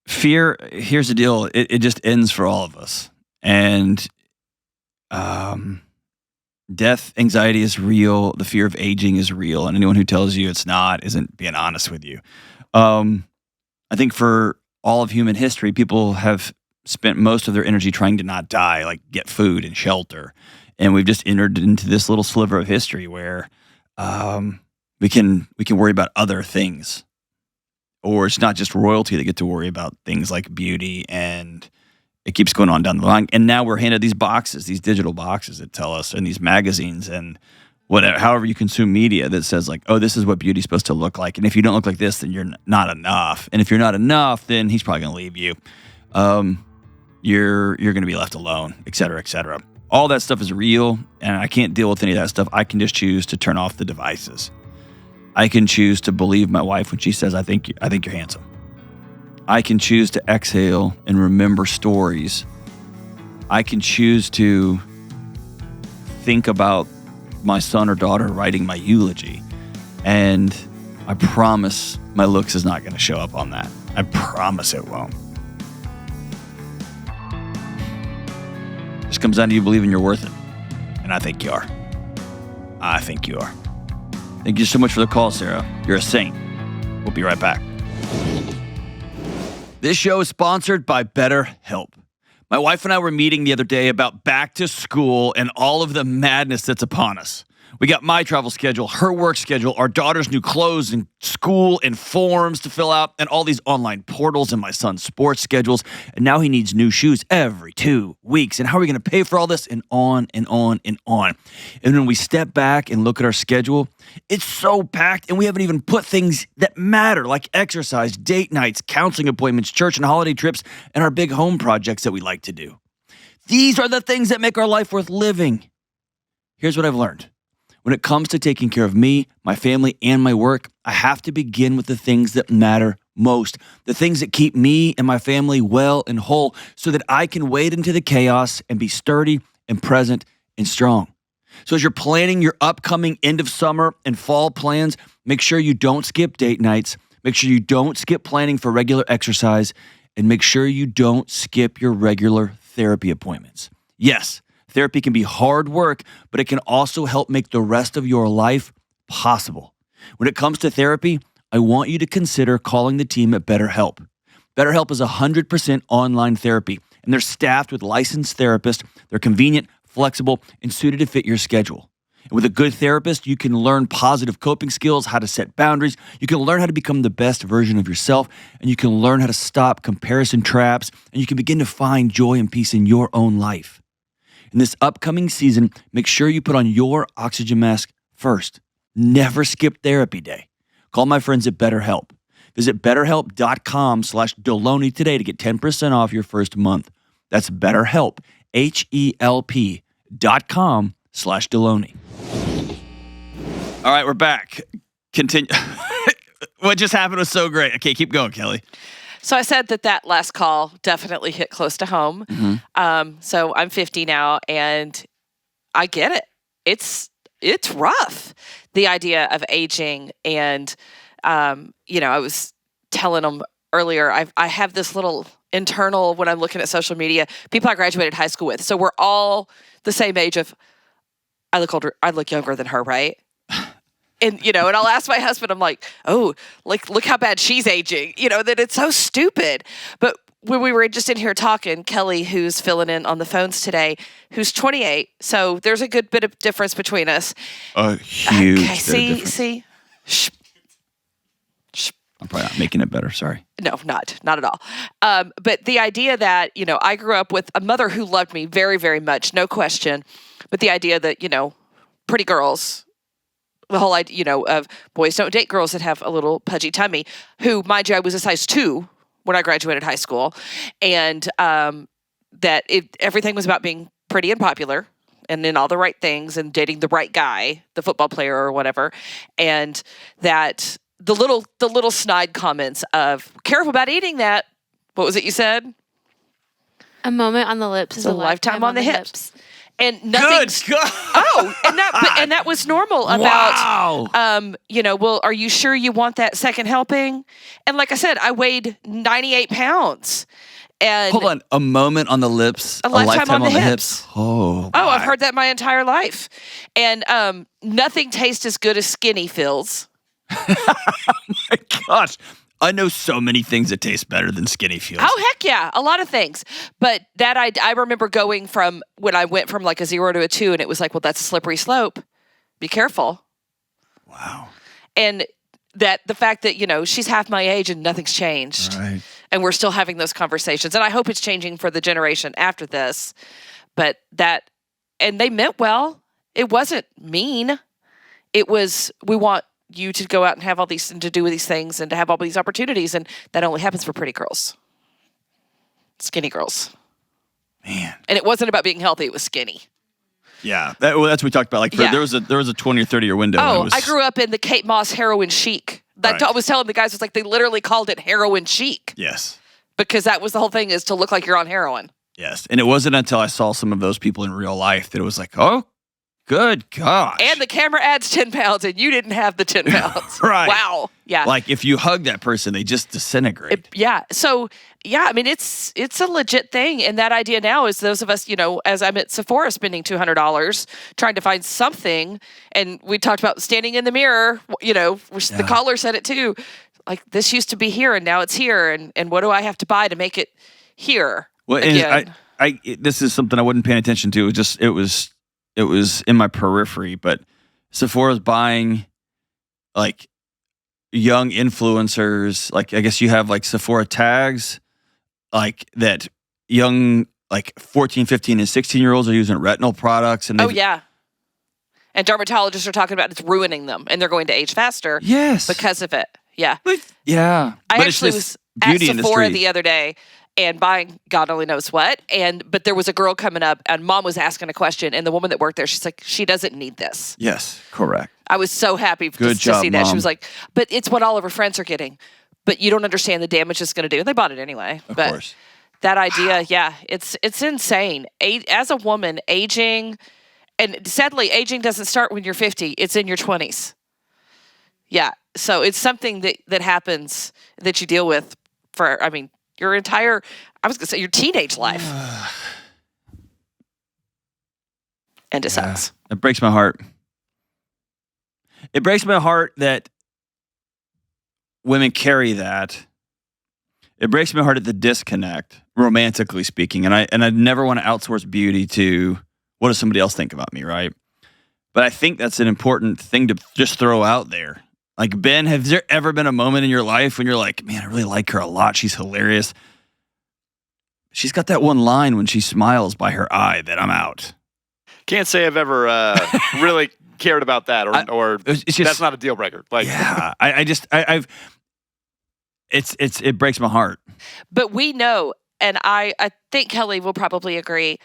Fear. Here's the deal. It just ends for all of us, and death anxiety is real. The fear of aging is real, and anyone who tells you it's not isn't being honest with you. I think for all of human history, people have spent most of their energy trying to not die, like get food and shelter. And we've just entered into this little sliver of history where we can worry about other things. Or it's not just royalty that get to worry about things like beauty, and it keeps going on down the line. And now we're handed these boxes, these digital boxes that tell us, and these magazines and whatever, however you consume media that says like, oh, this is what beauty's supposed to look like. And if you don't look like this, then you're not enough. And if you're not enough, then he's probably going to leave you. You're going to be left alone, et cetera, et cetera. All that stuff is real, and I can't deal with any of that stuff. I can just choose to turn off the devices. I can choose to believe my wife when she says, I think you're handsome. I can choose to exhale and remember stories. I can choose to think about my son or daughter writing my eulogy. And I promise my looks is not going to show up on that. I promise it won't. Just comes down to you believing you're worth it. And I think you are. I think you are. Thank you so much for the call, Sarah. You're a saint. We'll be right back. This show is sponsored by BetterHelp. My wife and I were meeting the other day about back to school and all of the madness that's upon us. We got my travel schedule, her work schedule, our daughter's new clothes and school and forms to fill out, and all these online portals and my son's sports schedules. And now he needs new shoes every 2 weeks. And how are we going to pay for all this? And on and on and on. And when we step back and look at our schedule, it's so packed, and we haven't even put things that matter like exercise, date nights, counseling appointments, church and holiday trips, and our big home projects that we like to do. These are the things that make our life worth living. Here's what I've learned. When it comes to taking care of me, my family, and my work, I have to begin with the things that matter most, the things that keep me and my family well and whole so that I can wade into the chaos and be sturdy and present and strong. So as you're planning your upcoming end of summer and fall plans, make sure you don't skip date nights, make sure you don't skip planning for regular exercise, and make sure you don't skip your regular therapy appointments. Yes, therapy can be hard work, but it can also help make the rest of your life possible. When it comes to therapy, I want you to consider calling the team at BetterHelp. BetterHelp is 100% online therapy, and they're staffed with licensed therapists. They're convenient, flexible, and suited to fit your schedule. And with a good therapist, you can learn positive coping skills, how to set boundaries, you can learn how to become the best version of yourself, and you can learn how to stop comparison traps, and you can begin to find joy and peace in your own life. In this upcoming season, make sure you put on your oxygen mask first. Never skip therapy day. Call my friends at BetterHelp. Visit BetterHelp.com/Delony today to get 10% off your first month. That's BetterHelp, HELP.com/Delony. All right, we're back. Continue. What just happened was so great. Okay, keep going, Kelly. So I said that last call definitely hit close to home. Mm-hmm. So I'm 50 now, and I get it. It's rough, the idea of aging. And, I was telling them earlier, I have this little internal, when I'm looking at social media, people I graduated high school with. So we're all the same age of, I look older, I look younger than her, right? And, and I'll ask my husband, I'm like, oh, look how bad she's aging, that it's so stupid. But when we were just in here talking, Kelly, who's filling in on the phones today, who's 28. So there's a good bit of difference between us. A huge bit of difference. See. Shh. I'm probably not making it better. Sorry. No, not at all. But the idea that, I grew up with a mother who loved me very, very much, no question. But the idea that, pretty girls, the whole idea, of boys don't date girls that have a little pudgy tummy, who, mind you, I was a size 2 when I graduated high school. And that everything was about being pretty and popular and in all the right things and dating the right guy, the football player or whatever. And that the little snide comments of, careful about eating that. What was it you said? A moment on the lips is a lifetime on the hips. And nothing's Good God. Oh, and that was normal about well, are you sure you want that second helping? And like I said, I weighed 98 pounds. And hold on, a moment on the lips, a lifetime on the hips. Oh, I've heard that my entire life. And nothing tastes as good as skinny feels. Oh my gosh. I know so many things that taste better than Skinny feels. Oh, heck yeah. A lot of things. But that I remember going from when I went from like a 0 to a 2, and it was like, well, that's a slippery slope. Be careful. Wow. And that the fact that, she's half my age and nothing's changed. Right. And we're still having those conversations. And I hope it's changing for the generation after this. But and they meant well. It wasn't mean. It was, we want you to go out and have all these, and to do these things and to have all these opportunities. And that only happens for pretty girls. Skinny girls. Man. And it wasn't about being healthy. It was skinny. Yeah. That's what we talked about. Like there was a 20 or 30 year window. Oh, I grew up in the Kate Moss heroin chic. I was telling the guys, was like, they literally called it heroin chic. Yes. Because that was the whole thing, is to look like you're on heroin. Yes. And it wasn't until I saw some of those people in real life that it was like, oh, good gosh. And the camera adds 10 pounds and you didn't have the 10 pounds. Right. Wow. Yeah. Like if you hug that person, they just disintegrate. So, I mean, it's a legit thing. And that idea now is those of us, as I'm at Sephora spending $200 trying to find something. And we talked about standing in the mirror, which the caller said it too. Like, this used to be here and now it's here. And what do I have to buy to make it here? Well, again? and this is something I wasn't paying attention to. It was in my periphery, but Sephora's buying like young influencers. Like, I guess you have like Sephora tags, like that young, like 14, 15, and 16-year-olds are using retinol products. And and dermatologists are talking about it's ruining them, and they're going to age faster. Yes, because of it. Yeah. Yeah. I actually was at Sephora the other day and buying God only knows what. But there was a girl coming up and mom was asking a question, and the woman that worked there, she's like, she doesn't need this. Yes, correct. I was so happy to see that. Mom. She was like, but it's what all of her friends are getting. But you don't understand the damage it's going to do. And they bought it anyway. Of course. That idea, it's insane. As a woman, aging, and sadly, aging doesn't start when you're 50. It's in your 20s. Yeah. So it's something that happens that you deal with for, your entire, I was going to say, your teenage life. And it sucks. It breaks my heart. It breaks my heart that women carry that. It breaks my heart at the disconnect, romantically speaking. And I never want to outsource beauty to what does somebody else think about me, right? But I think that's an important thing to just throw out there. Like, Ben, has there ever been a moment in your life when you're like, man, I really like her a lot. She's hilarious. She's got that one line when she smiles by her eye that I'm out. Can't say I've ever really cared about that, or it's just, that's not a deal breaker. Like, yeah, it breaks my heart. But we know, and I think Kelly will probably agree,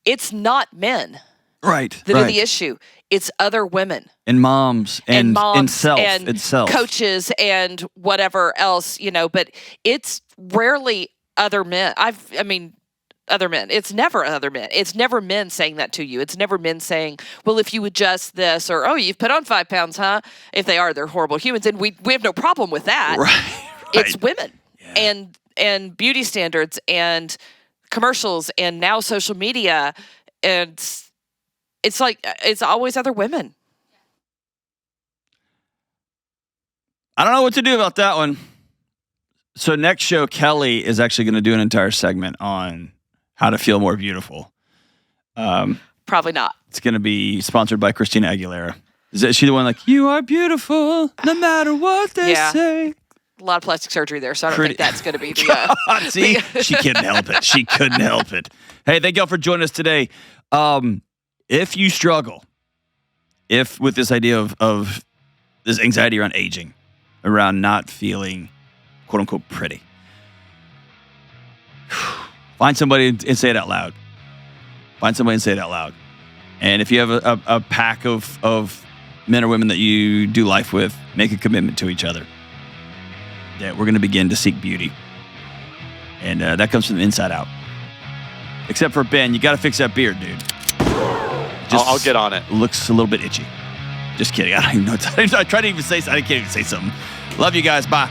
it's not men. Right. That are the issue. It's other women. And moms and itself. Coaches and whatever else, but it's rarely other men. Other men. It's never other men. It's never men saying that to you. It's never men saying, well, if you adjust this, or, oh, you've put on 5 pounds, huh? If they are, they're horrible humans. And we have no problem with that. Right. It's women and beauty standards and commercials and now social media. And it's like, it's always other women. I don't know what to do about that one. So next show, Kelly is actually going to do an entire segment on how to feel more beautiful. Probably not. It's going to be sponsored by Christina Aguilera. Is she the one like, you are beautiful no matter what they say? A lot of plastic surgery there, so I don't think that's going to be the... See, she couldn't help it. She couldn't help it. Hey, thank y'all for joining us today. If you struggle, with this idea of this anxiety around aging, around not feeling quote unquote pretty, find somebody and say it out loud. Find somebody and say it out loud. And if you have a pack of men or women that you do life with, make a commitment to each other. Yeah, we're going to begin to seek beauty. And that comes from the inside out. Except for Ben, you got to fix that beard, dude. I'll get on it. Looks a little bit itchy. Just kidding. I don't even know. I tried to even say something. I can't even say something. Love you guys. Bye.